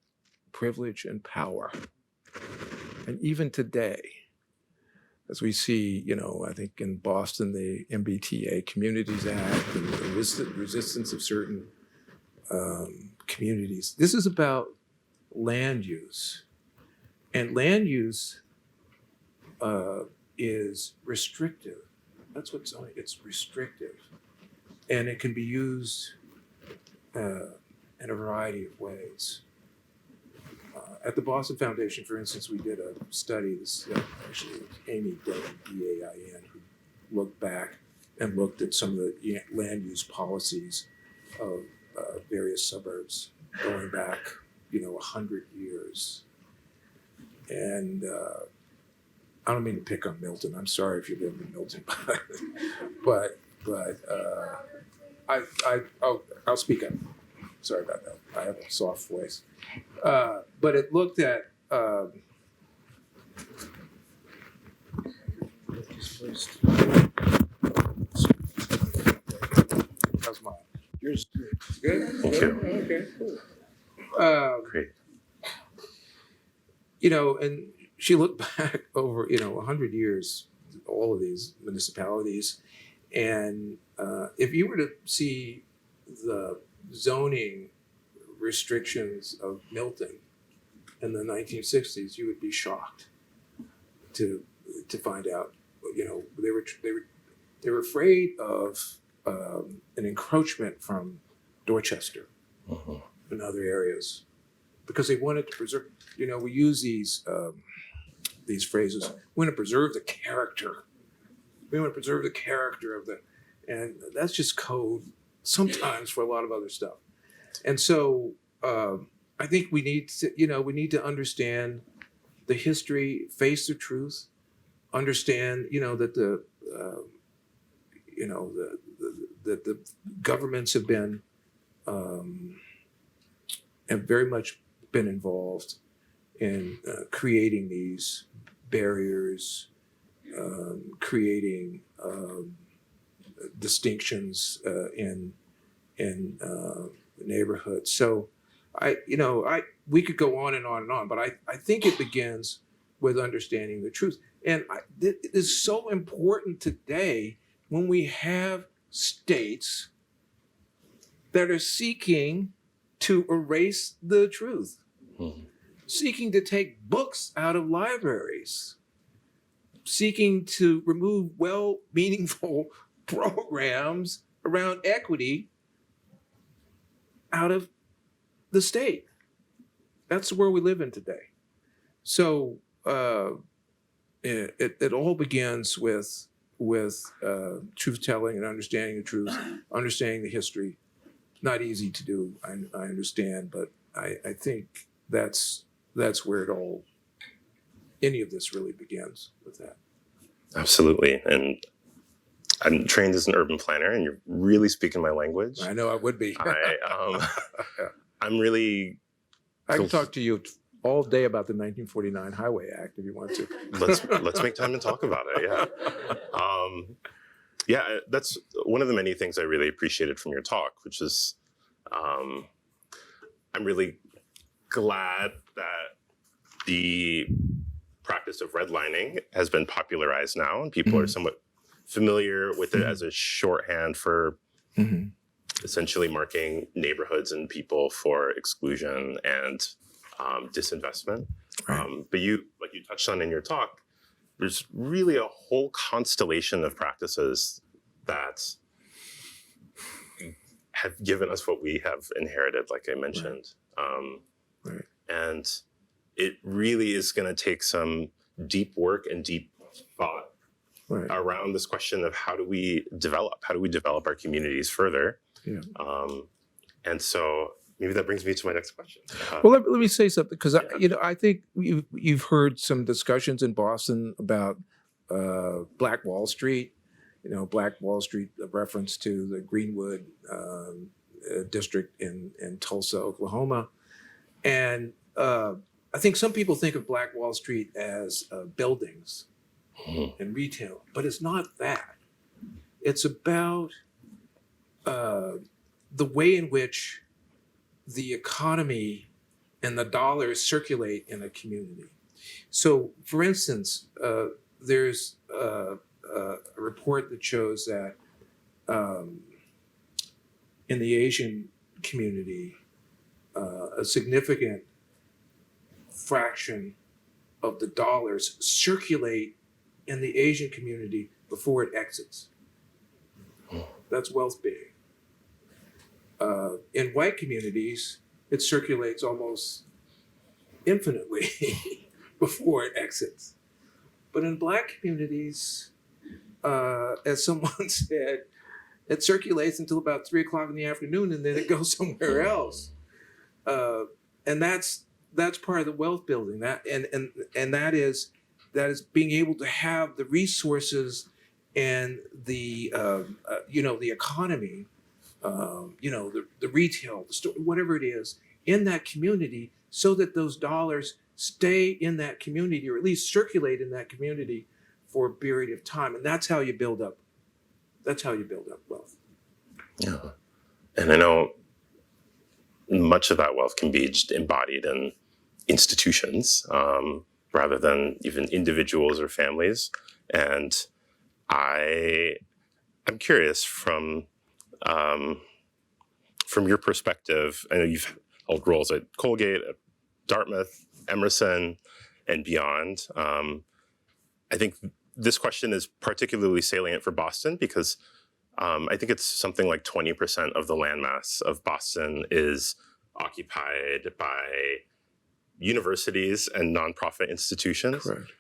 privilege and power. And even today, as we see, I think in Boston, the MBTA Communities Act and the resistance of certain communities, this is about land use. And land use is restrictive. That's what zoning, it's restrictive. And it can be used in a variety of ways. At the Boston Foundation, for instance, we did a study, this actually Amy Dain, D-A-I-N, who looked back and looked at some of the land use policies of various suburbs going back, 100 years. And I don't mean to pick on Milton. I'm sorry if you live in Milton, but I'll speak up. Sorry about that. I have a soft voice. But it looked at how's mine? Yours good? Thank you. Okay, cool. Great. And she looked back over 100 years, all of these municipalities, and if you were to see the zoning restrictions of Milton in the 1960s, you would be shocked to find out. They were afraid of an encroachment from Dorchester and other areas because they wanted to preserve. We use these phrases. We want to preserve the character. We want to preserve the character of and that's just code sometimes for a lot of other stuff. And so I think we need to understand the history, face the truth, understand, that the governments have very much been involved in creating these barriers, creating distinctions in neighborhoods. So we could go on and on and on, but I think it begins with understanding the truth. And it is so important today when we have states that are seeking to erase the truth, seeking to take books out of libraries, seeking to remove meaningful programs around equity out of the state. That's the world we live in today. So it all begins with truth telling and understanding the truth, understanding the history. Not easy to do, I understand, but I think that's where any of this really begins with that. Absolutely. And I'm trained as an urban planner, and you're really speaking my language. I know I would be. I'm really. I can talk to you all day about the 1949 Highway Act if you want to. Let's make time to talk about it. Yeah. That's one of the many things I really appreciated from your talk, which is I'm really glad that the practice of redlining has been popularized now, and people are somewhat familiar with it as a shorthand for essentially marking neighborhoods and people for exclusion and disinvestment. Right. But you touched on in your talk, there's really a whole constellation of practices that have given us what we have inherited, like I mentioned. Right. And it really is going to take some deep work and deep thought around this question of how do we develop our communities further. Yeah. And so maybe that brings me to my next question. Well, let me say something, because I think you've heard some discussions in Boston about Black Wall Street. Black Wall Street, a reference to the Greenwood district in Tulsa, Oklahoma, and I think some people think of Black Wall Street as buildings and retail, but it's not that. It's about the way in which the economy and the dollars circulate in a community. So, for instance, there's a report that shows that in the Asian community, a significant fraction of the dollars circulate in the Asian community before it exits. That's wealth being. In white communities, it circulates almost infinitely before it exits. But in Black communities, as someone said, it circulates until about 3 o'clock in the afternoon, and then it goes somewhere else. And that's part of the wealth building. That is being able to have the resources and the the economy, the retail, the store, whatever it is, in that community, so that those dollars stay in that community, or at least circulate in that community for a period of time. And that's how you build up. That's how you build up wealth. Yeah, and I know much of that wealth can be just embodied in institutions rather than even individuals or families. And I'm curious from your perspective. I know you've held roles at Colgate, at Dartmouth, Emerson, and beyond. I think this question is particularly salient for Boston because I think it's something like 20% of the landmass of Boston is occupied by universities and nonprofit institutions. Correct.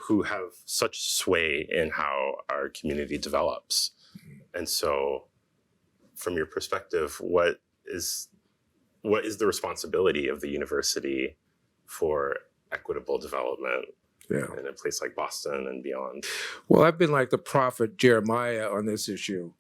Who have such sway in how our community develops. And so from your perspective, what is what is the responsibility of the university for equitable development Yeah. in a place like Boston and beyond? Well, I've been like the prophet Jeremiah on this issue.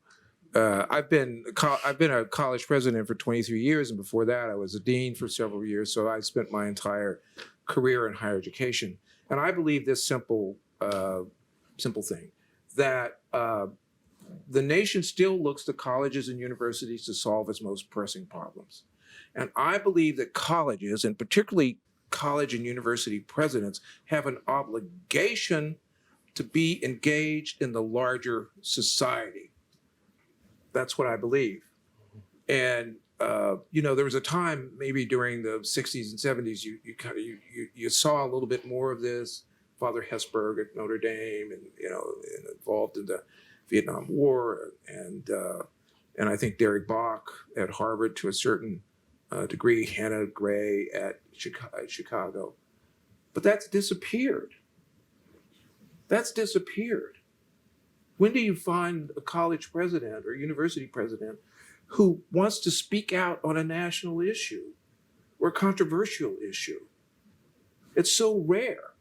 I've been a college president for 23 years, and before that, I was a dean for several years. So I spent my entire career in higher education, and I believe this simple thing that the nation still looks to colleges and universities to solve its most pressing problems, and I believe that colleges, and particularly college and university presidents, have an obligation to be engaged in the larger society. That's what I believe. And there was a time maybe during the 60s and 70s you saw a little bit more of this. Father Hesburgh at Notre Dame, and involved in the Vietnam War, and I think Derek Bach at Harvard to a certain degree, Hannah Gray at Chicago. But that's disappeared. That's disappeared. When do you find a college president or university president who wants to speak out on a national issue or controversial issue? It's so rare.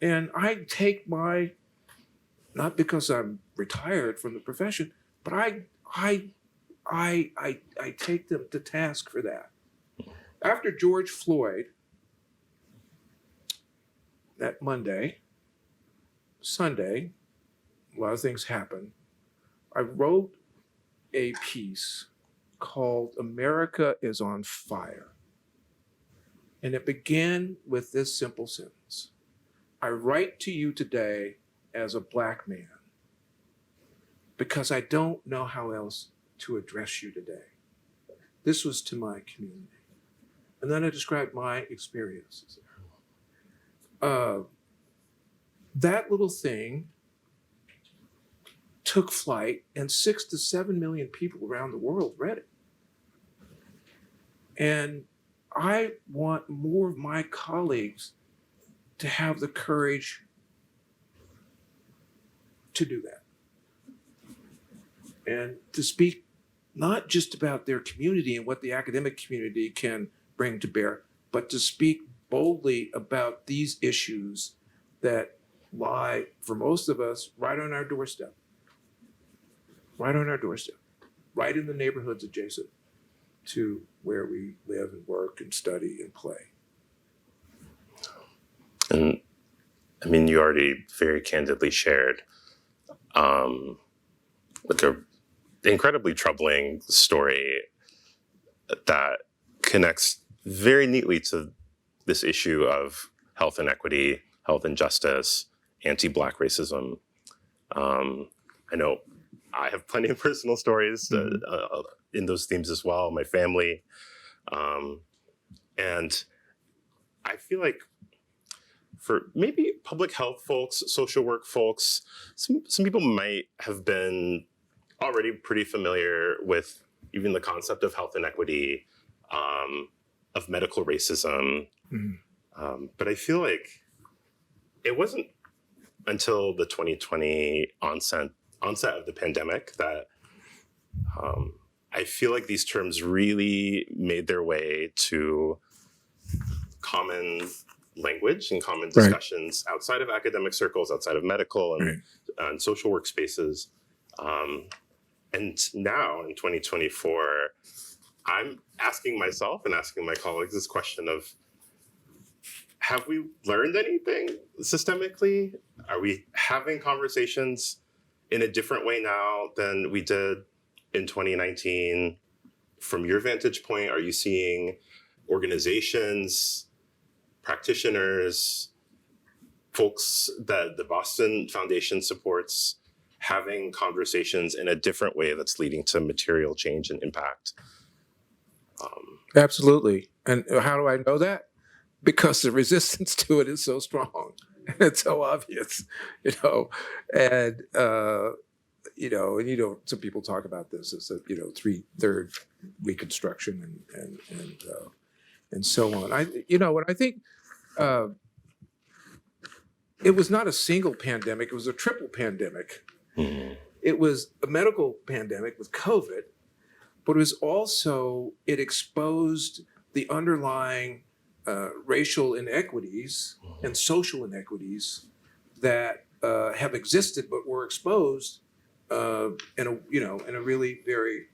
And I take not because I'm retired from the profession, but I take them to task for that. After George Floyd, that Sunday, a lot of things happened. I wrote a piece called "America is on Fire." And it began with this simple sentence: I write to you today as a Black man because I don't know how else to address you today. This was to my community. And then I described my experiences. That little thing took flight, and 6 to 7 million people around the world read it. And I want more of my colleagues to have the courage to do that. And to speak not just about their community and what the academic community can bring to bear, but to speak boldly about these issues that lie, for most of us, right on our doorstep. Right on our doorstep. Right in the neighborhoods adjacent to where we live and work and study and play. And I mean, you already very candidly shared like an incredibly troubling story that connects very neatly to this issue of health inequity, health injustice, anti-Black racism. I know I have plenty of personal stories in those themes as well, my family. And I feel like for maybe public health folks, social work folks, some people might have been already pretty familiar with even the concept of health inequity, of medical racism. Mm-hmm. But I feel like it wasn't until the 2020 onset of the pandemic that I feel like these terms really made their way to common language and common discussions outside of academic circles, outside of medical and social work spaces. And now in 2024, I'm asking myself and asking my colleagues this question of, have we learned anything systemically? Are we having conversations in a different way now than we did in 2019? From your vantage point, are you seeing organizations, practitioners, folks that the Boston Foundation supports having conversations in a different way that's leading to material change and impact? Absolutely. And how do I know that? Because the resistance to it is so strong. It's so obvious, and some people talk about this as a 3/3 reconstruction and so on. I think it was not a single pandemic; it was a triple pandemic. Mm-hmm. It was a medical pandemic with COVID, but it exposed the underlying racial inequities and social inequities that have existed but were exposed in a really very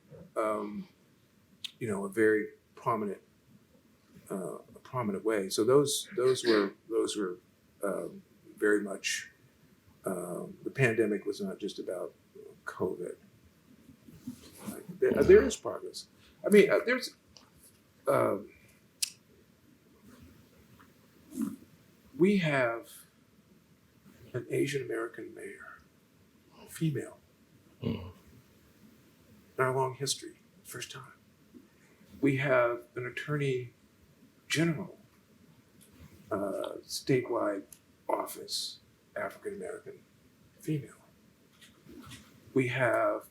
a very prominent way. So those were very much the pandemic was not just about COVID. There is progress. I mean, there's we have an Asian American mayor, female, in our long history, first time. We have an attorney general, statewide office, African American, female. We have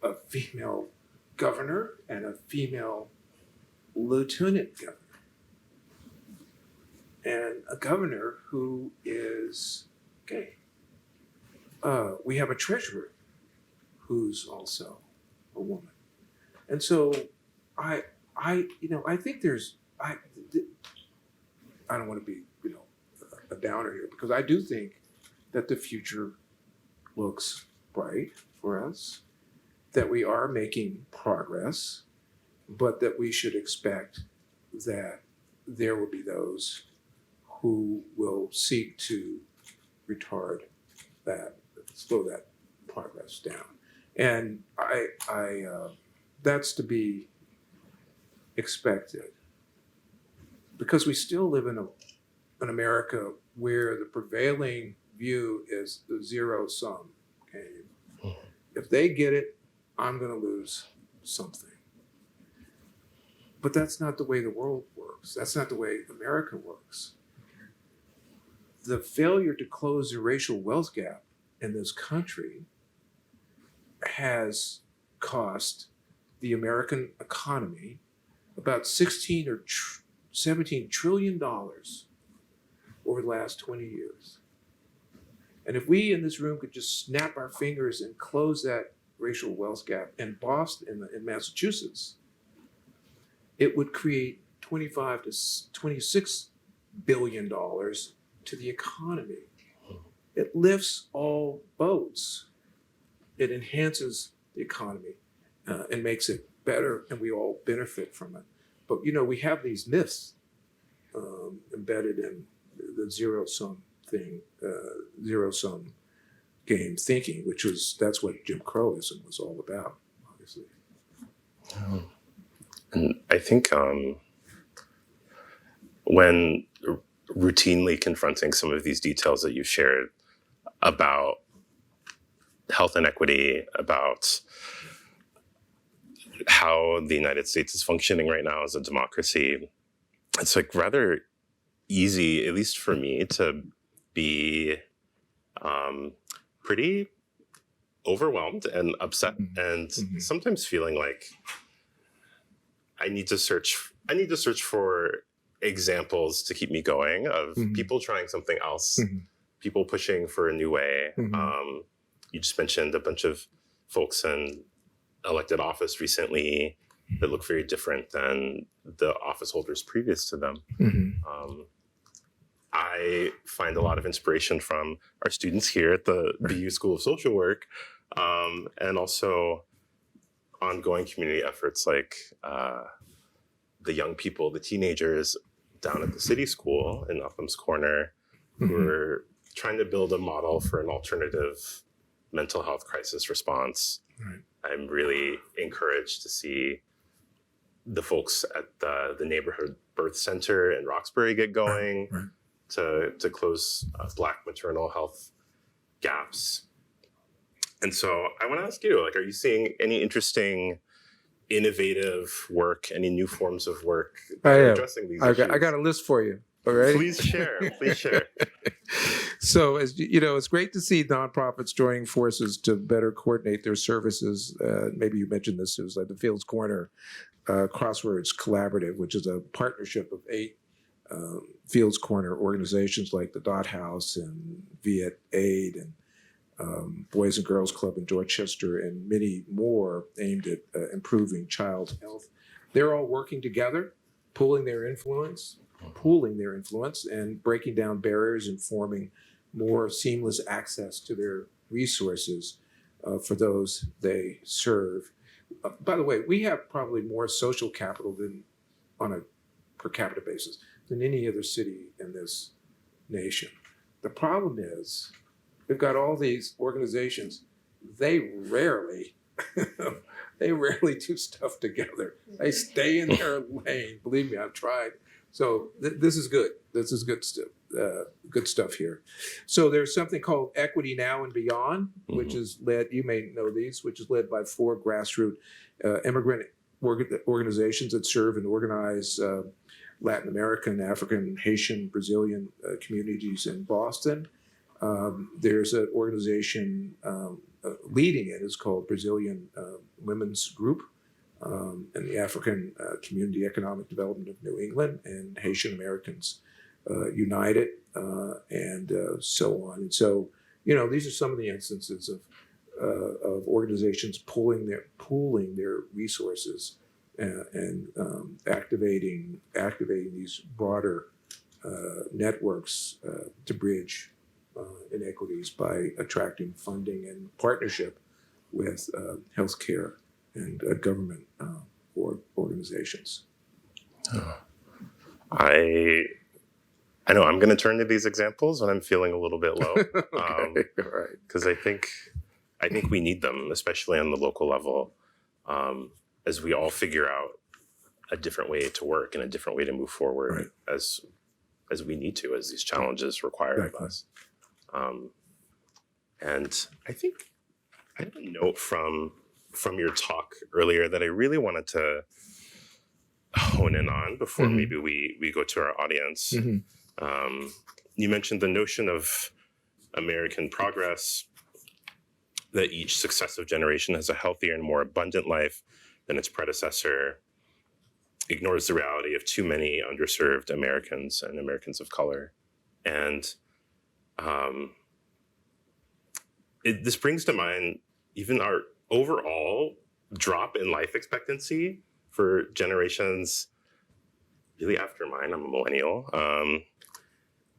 a female governor and a female lieutenant governor. And a governor who is gay. We have a treasurer who's also a woman. And so I think I don't want to be, a downer here, because I do think that the future looks bright for us, that we are making progress, but that we should expect that there will be those who will seek to slow that progress down. And that's to be expected, because we still live in an America where the prevailing view is the zero-sum game. If they get it, I'm going to lose something. But that's not the way the world works. That's not the way America works. The failure to close the racial wealth gap in this country has cost the American economy about $16 or $17 trillion over the last 20 years. And if we in this room could just snap our fingers and close that racial wealth gap in Boston, in Massachusetts, it would create $25 to $26 billion to the economy. It lifts all boats. It enhances the economy and makes it better, and we all benefit from it. But we have these myths embedded in the zero-sum thing, zero-sum game thinking, that's what Jim Crowism was all about, obviously. And I think when routinely confronting some of these details that you shared about health inequity, about how the United States is functioning right now as a democracy, it's like rather easy, at least for me, to be pretty overwhelmed and upset, and sometimes feeling like I need to search for examples to keep me going of people trying something else, people pushing for a new way. You just mentioned a bunch of folks in elected office recently that look very different than the office holders previous to them. I find a lot of inspiration from our students here at the BU School of Social Work, and also ongoing community efforts like the young people, the teenagers down at the city school in Upham's Corner, who are trying to build a model for an alternative mental health crisis response. Right. I'm really encouraged to see the folks at the neighborhood birth center in Roxbury get going to close Black maternal health gaps. And so I want to ask you, are you seeing any interesting, innovative work, any new forms of work that are addressing these issues? I got a list for you. All right. Please share. Please share. So, as you know, it's great to see nonprofits joining forces to better coordinate their services. Maybe you mentioned this. It was like the Fields Corner Crossroads Collaborative, which is a partnership of 8 Fields Corner organizations like the Dot House and Viet Aid and Boys and Girls Club in Dorchester, and many more aimed at improving child health. They're all working together, pooling their influence, and breaking down barriers and forming more seamless access to their resources for those they serve. By the way, we have probably more social capital than on a per capita basis than any other city in this nation. The problem is we've got all these organizations. They rarely do stuff together. They stay in their lane. Believe me, I've tried. So this is good. This is good stuff. Good stuff here. So there's something called Equity Now and Beyond, which is led. You may know these, which is led by 4 grassroots immigrant organizations that serve and organize Latin American, African, Haitian, Brazilian communities in Boston. There's an organization leading it. It's called Brazilian Women's Group, and the African Community Economic Development of New England, and Haitian Americans United, and so on. And so, these are some of the instances of organizations pooling their resources and activating these broader networks to bridge inequities by attracting funding and partnership with healthcare and government organizations. I know I'm going to turn to these examples when I'm feeling a little bit low, Okay, all right. because I think we need them, especially on the local level, as we all figure out a different way to work and a different way to move forward as we need to, as these challenges require of us. And I think I have a note from your talk earlier that I really wanted to hone in on before maybe we go to our audience. You mentioned the notion of American progress, that each successive generation has a healthier and more abundant life than its predecessor, ignores the reality of too many underserved Americans and Americans of color. And this brings to mind even our overall drop in life expectancy for generations really after mine, I'm a millennial,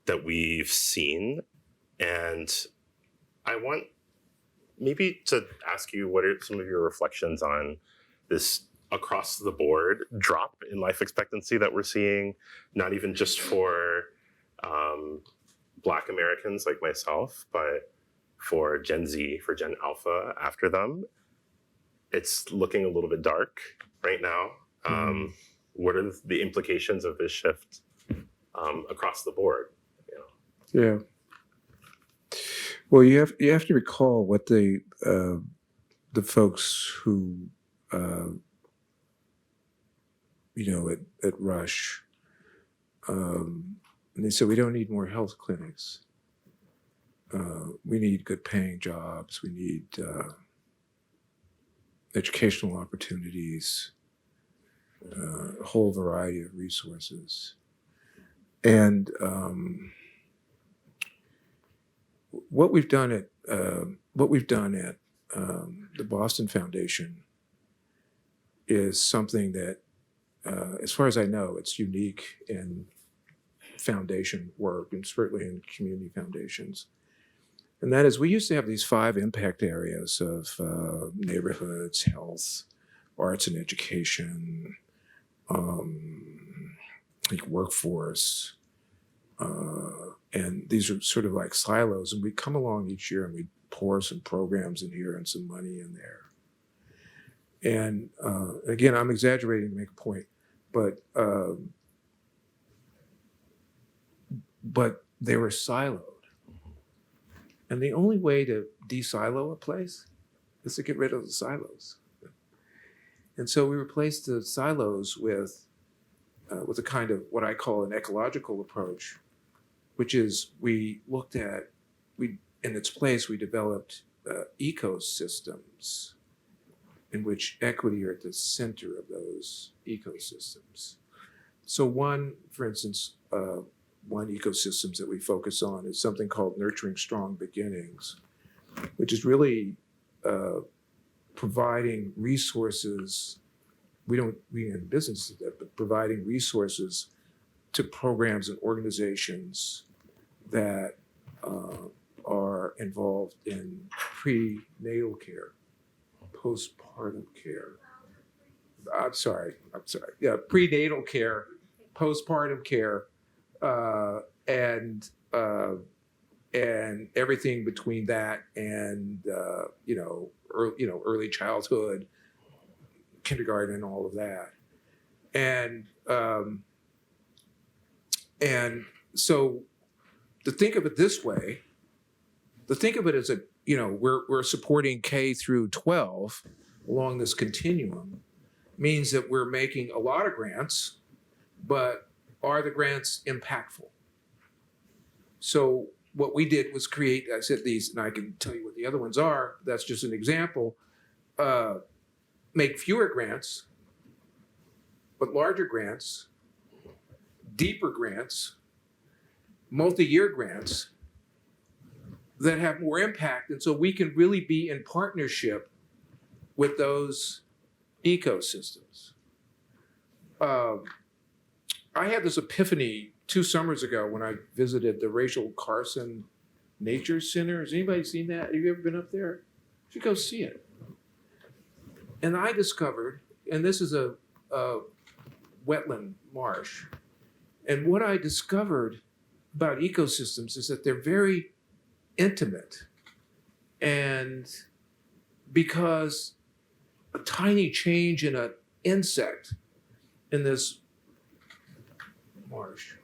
that we've seen. And I want maybe to ask you, what are some of your reflections on this across the board drop in life expectancy that we're seeing, not even just for Black Americans like myself, but for Gen Z, for Gen Alpha after them? It's looking a little bit dark right now. What are the implications of this shift across the board? Yeah. Well, you have to recall what the folks who at Rush, and they said, we don't need more health clinics. We need good paying jobs. We need educational opportunities, a whole variety of resources. And what we've done at the Boston Foundation is something that, as far as I know, it's unique in foundation work and certainly in community foundations. And that is, we used to have these 5 impact areas of neighborhoods, health, arts and education, like workforce, and these are sort of like silos. And we come along each year and we pour some programs in here and some money in there. And again, I'm exaggerating to make a point, but they were siloed. And the only way to de-silo a place is to get rid of the silos. And so we replaced the silos with a kind of what I call an ecological approach, which is in its place, we developed ecosystems in which equity are at the center of those ecosystems. So one ecosystems that we focus on is something called nurturing strong beginnings, which is really providing resources. We in business, but providing resources to programs and organizations that are involved in prenatal care, postpartum care. I'm sorry. Yeah, prenatal care, postpartum care, and everything between that and early childhood, kindergarten, and all of that, and so to think of it this way, to think of it as we're supporting K through 12 along this continuum, means that we're making a lot of grants, but are the grants impactful? So what we did was create, I said these, and I can tell you what the other ones are, that's just an example, make fewer grants, but larger grants, deeper grants, multi-year grants that have more impact. And so we can really be in partnership with those ecosystems. I had this epiphany 2 summers ago when I visited the Rachel Carson Nature Center. Has anybody seen that? Have you ever been up there? You should go see it. And I discovered, and this is a wetland marsh, and what I discovered about ecosystems is that they're very intimate. And because a tiny change in an insect in this marsh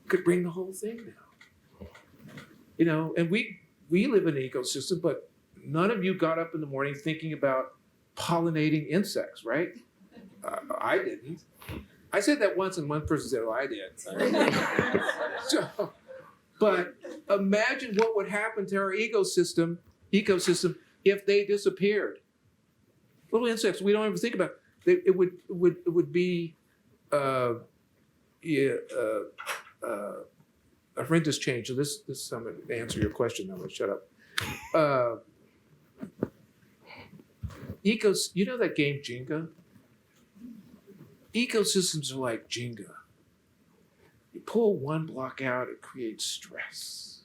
could bring the whole thing down. And we live in an ecosystem, but none of you got up in the morning thinking about pollinating insects, right? I didn't. I said that once, and one person said, "Oh, I did." But imagine what would happen to our ecosystem if they disappeared. Little insects we don't even think about. It would be a horrendous change. So this I'm going to answer your question. I'm going to shut up. You know that game Jenga? Ecosystems are like Jenga. You pull one block out, it creates stress.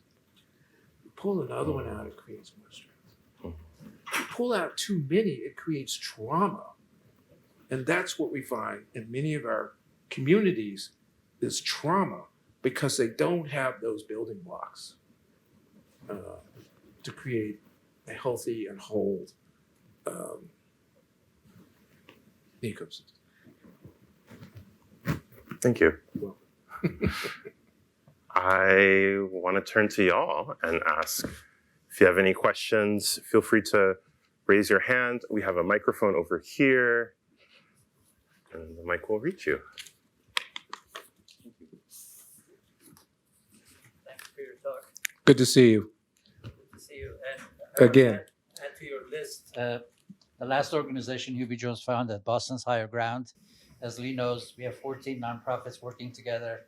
You pull another one out, it creates more stress. You pull out too many, it creates trauma. And that's what we find in many of our communities is trauma because they don't have those building blocks to create a healthy and whole ecosystem. Thank you. Well. I want to turn to y'all and ask if you have any questions, feel free to raise your hand. We have a microphone over here, and the mic will reach you. Thanks for your talk. Good to see you. Good to see you. And Again. Add to your list. The last organization Hubie Jones founded, Boston's Higher Ground. As Lee knows, we have 14 nonprofits working together,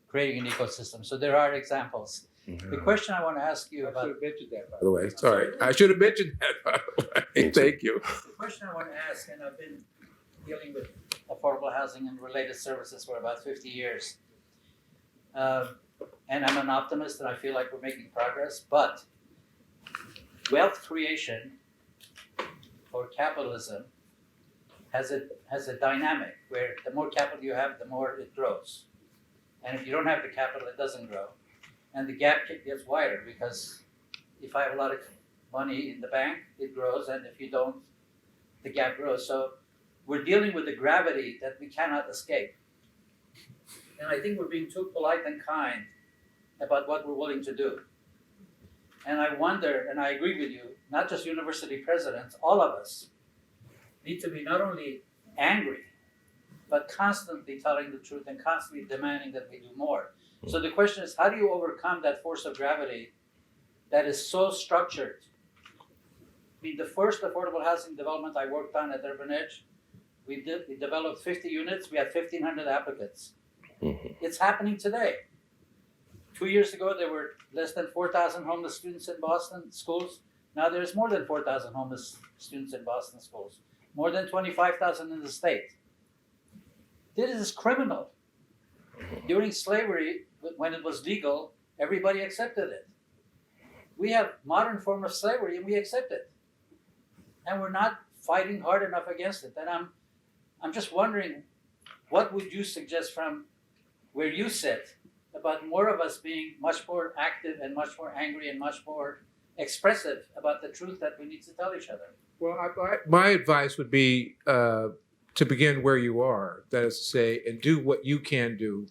creating an ecosystem. So there are examples. The question I want to ask you about. I should have mentioned that, by the way. Sorry. I should have mentioned that, by the way. Thank you. The question I want to ask, and I've been dealing with affordable housing and related services for about 50 years. And I'm an optimist and I feel like we're making progress, but wealth creation for capitalism has a dynamic where the more capital you have, the more it grows. And if you don't have the capital, it doesn't grow. And the gap gets wider because if I have a lot of money in the bank, it grows. And if you don't, the gap grows. So we're dealing with the gravity that we cannot escape. And I think we're being too polite and kind about what we're willing to do. And I wonder, and I agree with you, not just university presidents, all of us need to be not only angry, but constantly telling the truth and constantly demanding that we do more. So the question is, how do you overcome that force of gravity that is so structured? I mean, the first affordable housing development I worked on at Urban Edge, we developed 50 units, we had 1,500 applicants. It's happening today. 2 years ago, there were less than 4,000 homeless students in Boston schools. Now, there's more than 4,000 homeless students in Boston schools, more than 25,000 in the state. This is criminal. During slavery, when it was legal, everybody accepted it. We have modern form of slavery and we accept it. And we're not fighting hard enough against it. And I'm just wondering, what would you suggest from where you sit about more of us being much more active and much more angry and much more expressive about the truth that we need to tell each other? Well, my advice would be to begin where you are. That is to say, and do what you can do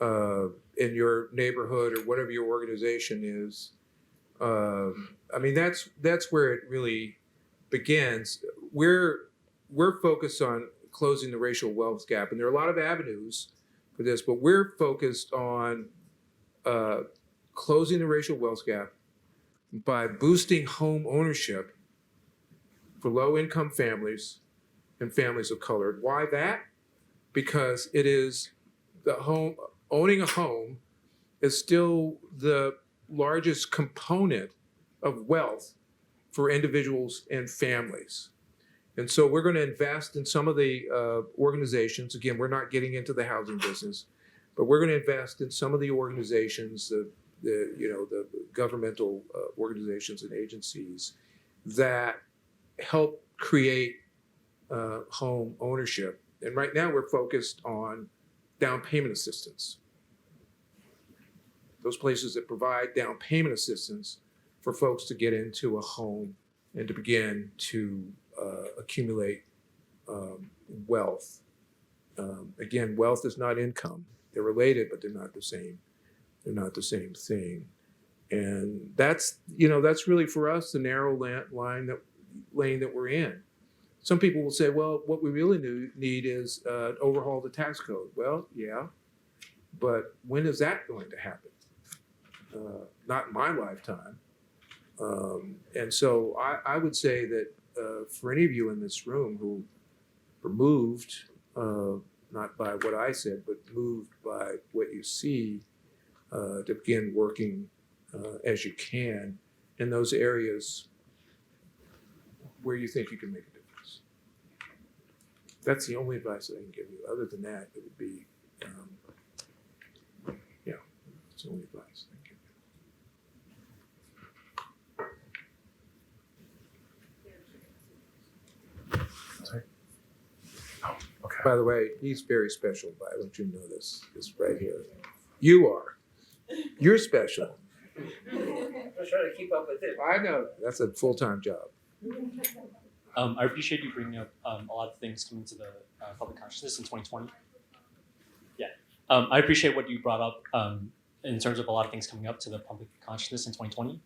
in your neighborhood or whatever your organization is. I mean, that's where it really begins. We're focused on closing the racial wealth gap, and there are a lot of avenues for this, but we're focused on closing the racial wealth gap by boosting home ownership for low-income families and families of color. Why that? Because it is owning a home is still the largest component of wealth for individuals and families. And so we're going to invest in some of the organizations. Again, we're not getting into the housing business, but we're going to invest in some of the organizations, the governmental organizations and agencies that help create home ownership. And right now we're focused on down payment assistance. Those places that provide down payment assistance for folks to get into a home and to begin to accumulate wealth. Again, wealth is not income. They're related, but they're not the same. They're not the same thing. And that's really for us the narrow lane that we're in. Some people will say, well, what we really need is overhaul the tax code. Well, yeah, but when is that going to happen? Not in my lifetime. And so I would say that for any of you in this room who were moved, not by what I said, but moved by what you see, to begin working as you can in those areas where you think you can make a difference. That's the only advice that I can give you. Other than that, it would be, it's the only advice I can give you. Sorry. Oh, okay. By the way, he's very special. I want you to know this right here. You are. You're special. I'm trying to keep up with it. I know. That's a full-time job. I appreciate you bringing up a lot of things coming to the public consciousness in 2020. Yeah, I appreciate what you brought up in terms of a lot of things coming up to the public consciousness in 2020.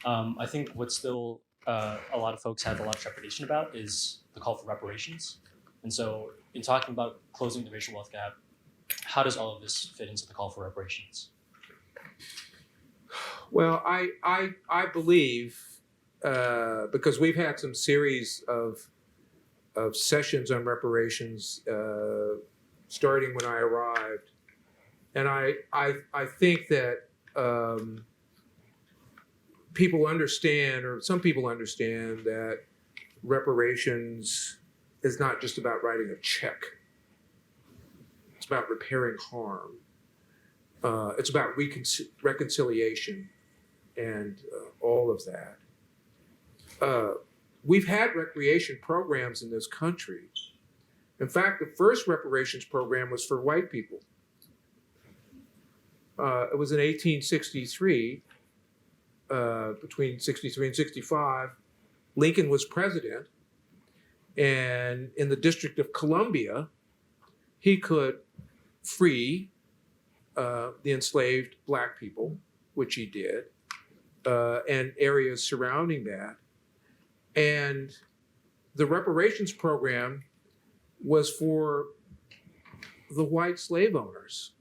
I think what still a lot of folks have a lot of trepidation about is the call for reparations. And so in talking about closing the racial wealth gap, how does all of this fit into the call for reparations? Well, I believe, because we've had some series of sessions on reparations starting when I arrived, and I think that people understand, or some people understand, that reparations is not just about writing a check. It's about repairing harm. It's about reconciliation and all of that. We've had recreation programs in this country. In fact, the first reparations program was for white people. It was in 1863, between 63 and 65. Lincoln was president, and in the District of Columbia, he could free the enslaved black people, which he did, and areas surrounding that. And the reparations program was for the white slave owners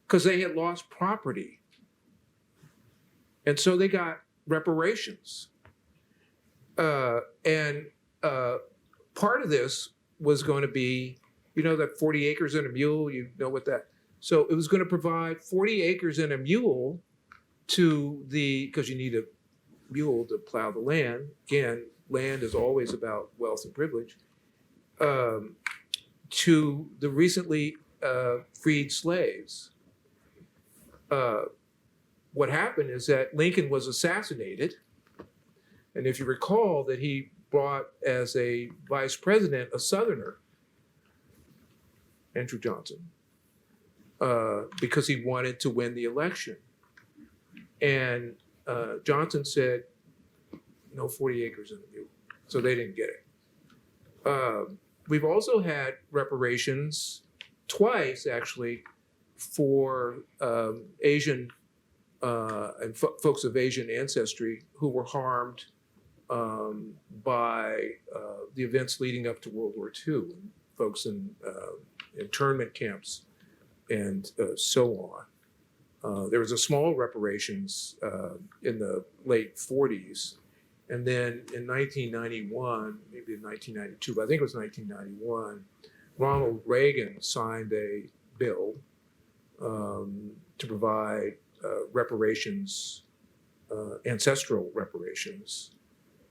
because they had lost property. And so they got reparations. And part of this was going to be, that 40 acres and a mule, what that. So it was going to provide 40 acres and a mule to because you need mule to plow the land. Again, land is always about wealth and privilege. To the recently freed slaves. What happened is that Lincoln was assassinated, and if you recall that he brought as a vice president a Southerner, Andrew Johnson, because he wanted to win the election. And Johnson said, no 40 acres in the mule. So they didn't get it. We've also had reparations twice, actually, for Asian and folks of Asian ancestry who were harmed by the events leading up to World War II, folks in internment camps and so on. There was a small reparations in the late 40s. And then in 1991, maybe in 1992, but I think it was 1991, Ronald Reagan signed a bill to provide reparations, ancestral reparations,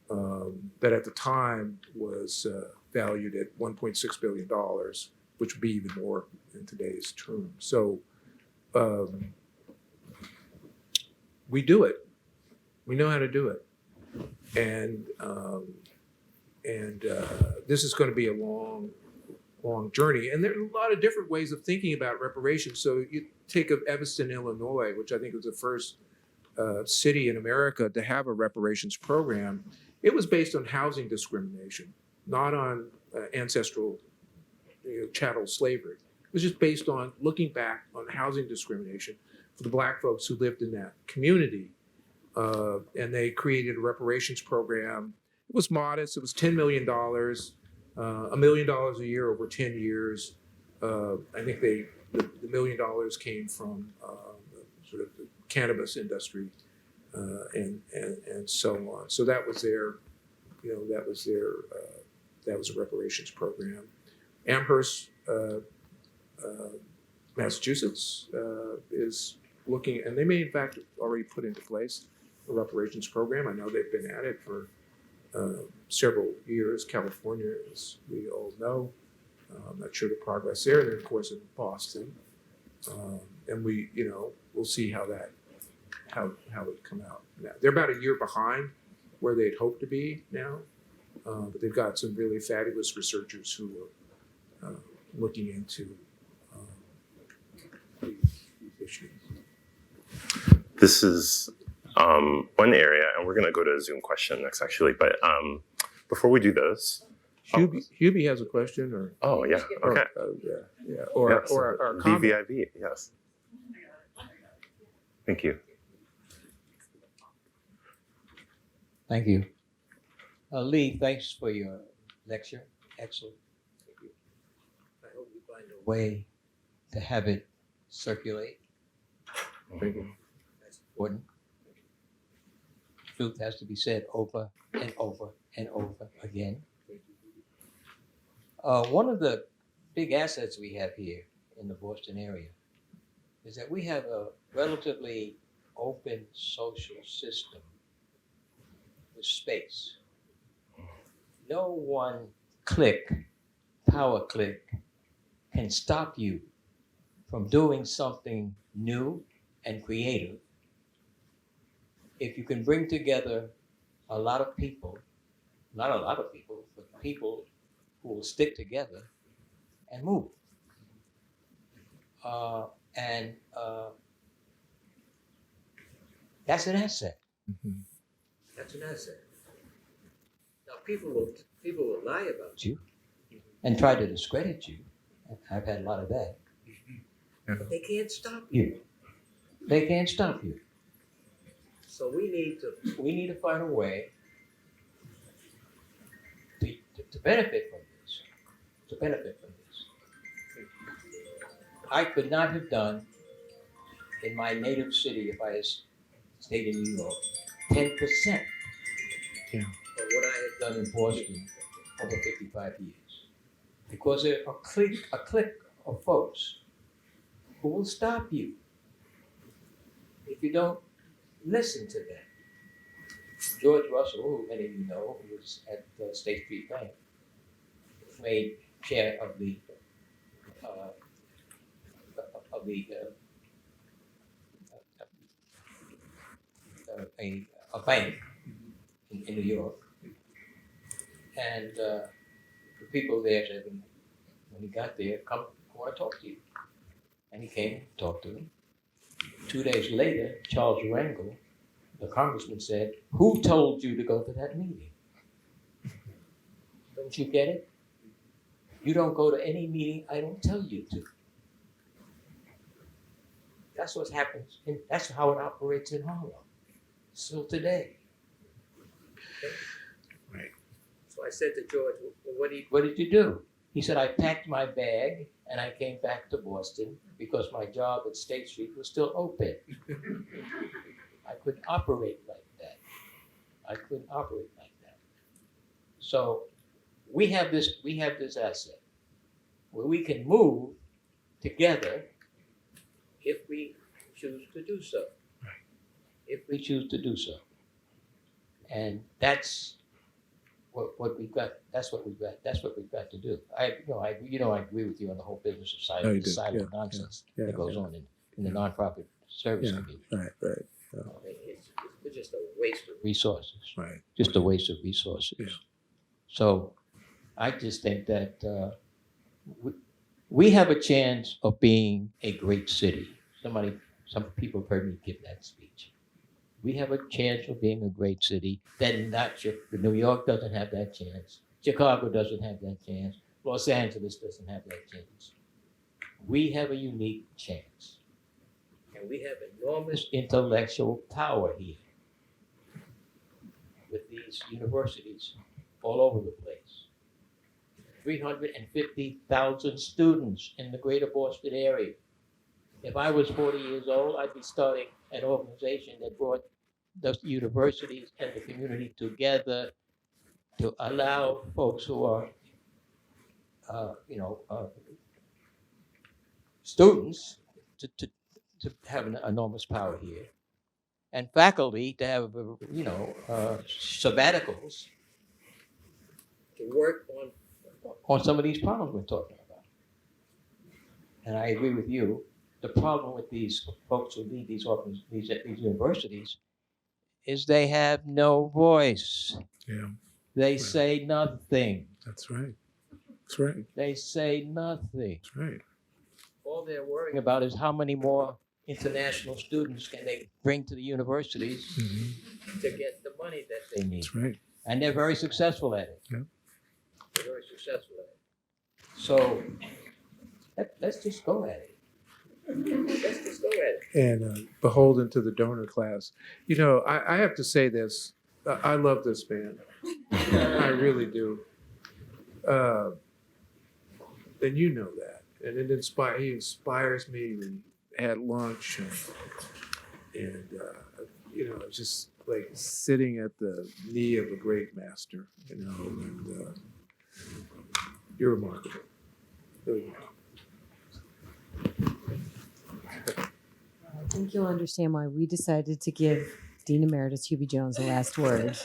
that at the time was valued at $1.6 billion, which would be even more in today's terms. So we do it. We know how to do it. And this is going to be a long journey. And there are a lot of different ways of thinking about reparations. So you take of Evanston, Illinois, which I think was the first city in America to have a reparations program. It was based on housing discrimination, not on ancestral chattel slavery. It was just based on looking back on housing discrimination for the Black folks who lived in that community. And they created a reparations program. It was modest. It was $10 million, $1 million a year over 10 years. I think the $1 million came from sort of the cannabis industry and so on. So that was their, that was a reparations program. Amherst, Massachusetts is looking, and they may in fact already put into place a reparations program. I know they've been at it for several years. California, as we all know, I'm not sure the progress there. And then of course in Boston, and we'll see how it come out. Now, they're about a year behind where they'd hoped to be now, but they've got some really fabulous researchers who are looking into these issues. This is one area, and we're going to go to a Zoom question next, actually. But before we do this, Hubie has a question, or oh yeah, okay, or yes. or a comment. DVIV, yes. Thank you. Thank you. Lee, thanks for your lecture. Excellent. I hope you find a way to have it circulate. Thank you. That's important. Truth has to be said over and over and over again. One of the big assets we have here in the Boston area is that we have a relatively open social system with space. No one power click, can stop you from doing something new and creative if you can bring together a lot of people, not a lot of people, but people who will stick together and move. That's an asset. Mhm. That's an asset. Now people will lie about you and try to discredit you. I've had a lot of that. Yeah. But they can't stop you. They can't stop you. So we need to find a way to benefit from this. To benefit from this. I could not have done in my native city if I had stayed in New York 10% Yeah. of what I had done in Boston over 55 years. Because there are a clique of folks who will stop you if you don't listen to them. George Russell, who many of you know, who was at State Street Bank, made chair of the uh, of the a bank in New York, and the people there said when he got there, "Come, I want to talk to you," and he came and talked to them. 2 days later, Charles Rangel, the congressman, said, "Who told you to go to that meeting? Don't you get it? You don't go to any meeting I don't tell you to." That's what happens, and that's how it operates in Harlem, still today. Okay? Right. So I said to George, well, what did you do? He said, I packed my bag and I came back to Boston because my job at State Street was still open. I couldn't operate like that. So we have this asset where we can move together if we choose to do so. And that's what we've got. That's what we've got to do. I agree with you on the whole business of Oh, you silent, do. Yeah, nonsense yeah, that goes on in the nonprofit service community. Right. It's just a waste of resources. Right. Just a waste of resources. Yeah. So I just think that we have a chance of being a great city. Some people have heard me give that speech. We have a chance of being a great city. Then New York doesn't have that chance. Chicago doesn't have that chance. Los Angeles doesn't have that chance. We have a unique chance. And we have enormous intellectual power here with these universities all over the place. 350,000 students in the greater Boston area. If I was 40 years old, I'd be starting an organization that brought the universities and the community together to allow folks who are, students to have an enormous power here, and faculty to have, sabbaticals to work on some of these problems we're talking about. And I agree with you. The problem with these folks who lead these universities is they have no voice. Yeah. They say nothing. That's right. They say nothing. That's right. All they're worrying about is how many more international students can they bring to the universities to get the money that they need. That's right. And they're very successful at it. Yeah. They're very successful at it. So let's just go at it. And beholden to the donor class. You know, I have to say this. I love this man. I really do. And you know that. And he inspires me. We had lunch and just like sitting at the knee of a great master, and you're remarkable. Really are. I think you'll understand why we decided to give Dean Emeritus Hubie Jones the last word.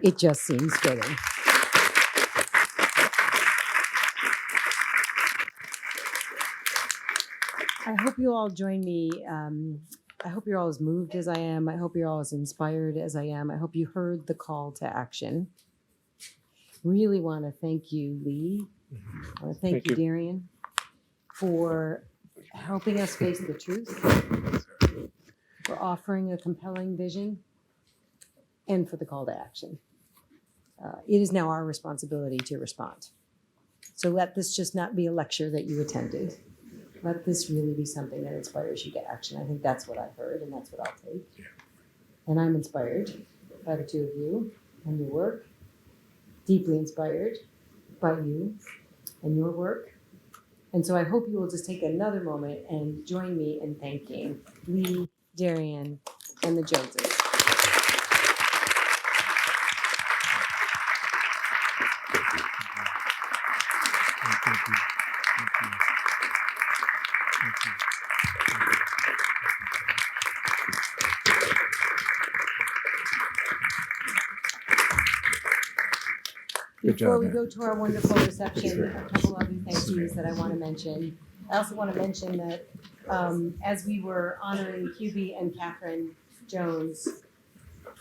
It just seems fitting. I hope you all join me. I hope you're all as moved as I am. I hope you're all as inspired as I am. I hope you heard the call to action. Really want to thank you, Lee. I want to thank you, Darian, for helping us face the truth, for offering a compelling vision, and for the call to action. It is now our responsibility to respond. So let this just not be a lecture that you attended. Let this really be something that inspires you to action. I think that's what I've heard, and that's what I'll take. Yeah. And I'm inspired by the two of you and your work, deeply inspired by you and your work. And so I hope you will just take another moment and join me in thanking Lee, Darian, and the Joneses. Good Before job, we man. go to our wonderful reception, a couple other thank yous that I want to mention. I also want to mention that as we were honoring Hubie and Catherine Jones,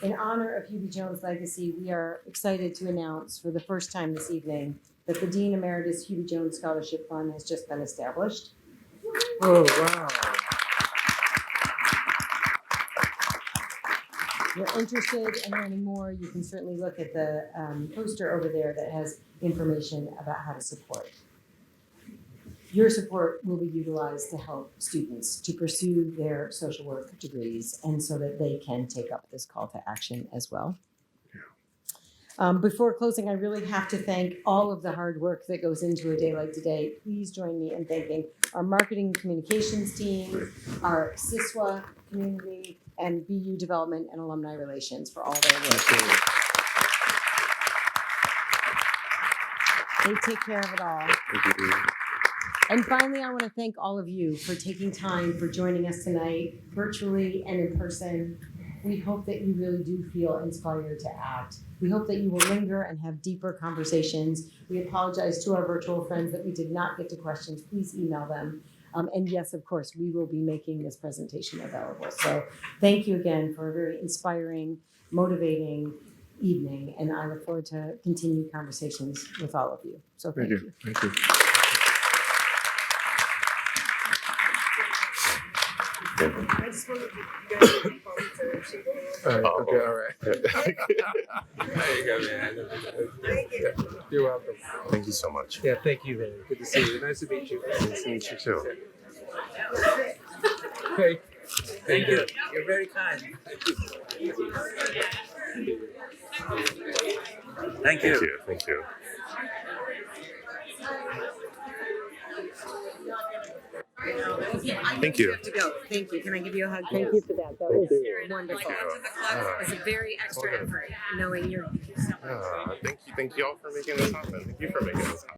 in honor of Hubie Jones' legacy, we are excited to announce for the first time this evening that the Dean Emeritus Hubie Jones Scholarship Fund has just been established. Oh, wow. If you're interested in learning more, you can certainly look at the poster over there that has information about how to support. Your support will be utilized to help students to pursue their social work degrees and so that they can take up this call to action as well. Before closing, I really have to thank all of the hard work that goes into a day like today. Please join me in thanking our marketing and communications team, our SISWA community, and BU development and alumni relations for all their work. They take care of it all. And finally, I want to thank all of you for taking time for joining us tonight, virtually and in person. We hope that you really do feel inspired to act. We hope that you will linger and have deeper conversations. We apologize to our virtual friends that we did not get to questions. Please email them. And yes, of course, we will be making this presentation available. So thank you again for a very inspiring, motivating evening. And I look forward to continued conversations with all of you. So thank you. Thank you. I just wanted you guys to be All right, Oh. okay, all right. There you go, man. Thank you. You're welcome. Thank you so much. Yeah, thank you, man. Good to see you. Nice to meet you. Nice to meet you too. Hey. Thank you. You're very kind. Thank Thank you. Thank you. Thank you. have to go. Thank you. Can I give you a hug? Thank you for that. That was wonderful. It's a very extra effort knowing you're. Thank you all for making this happen. Thank you for making this happen.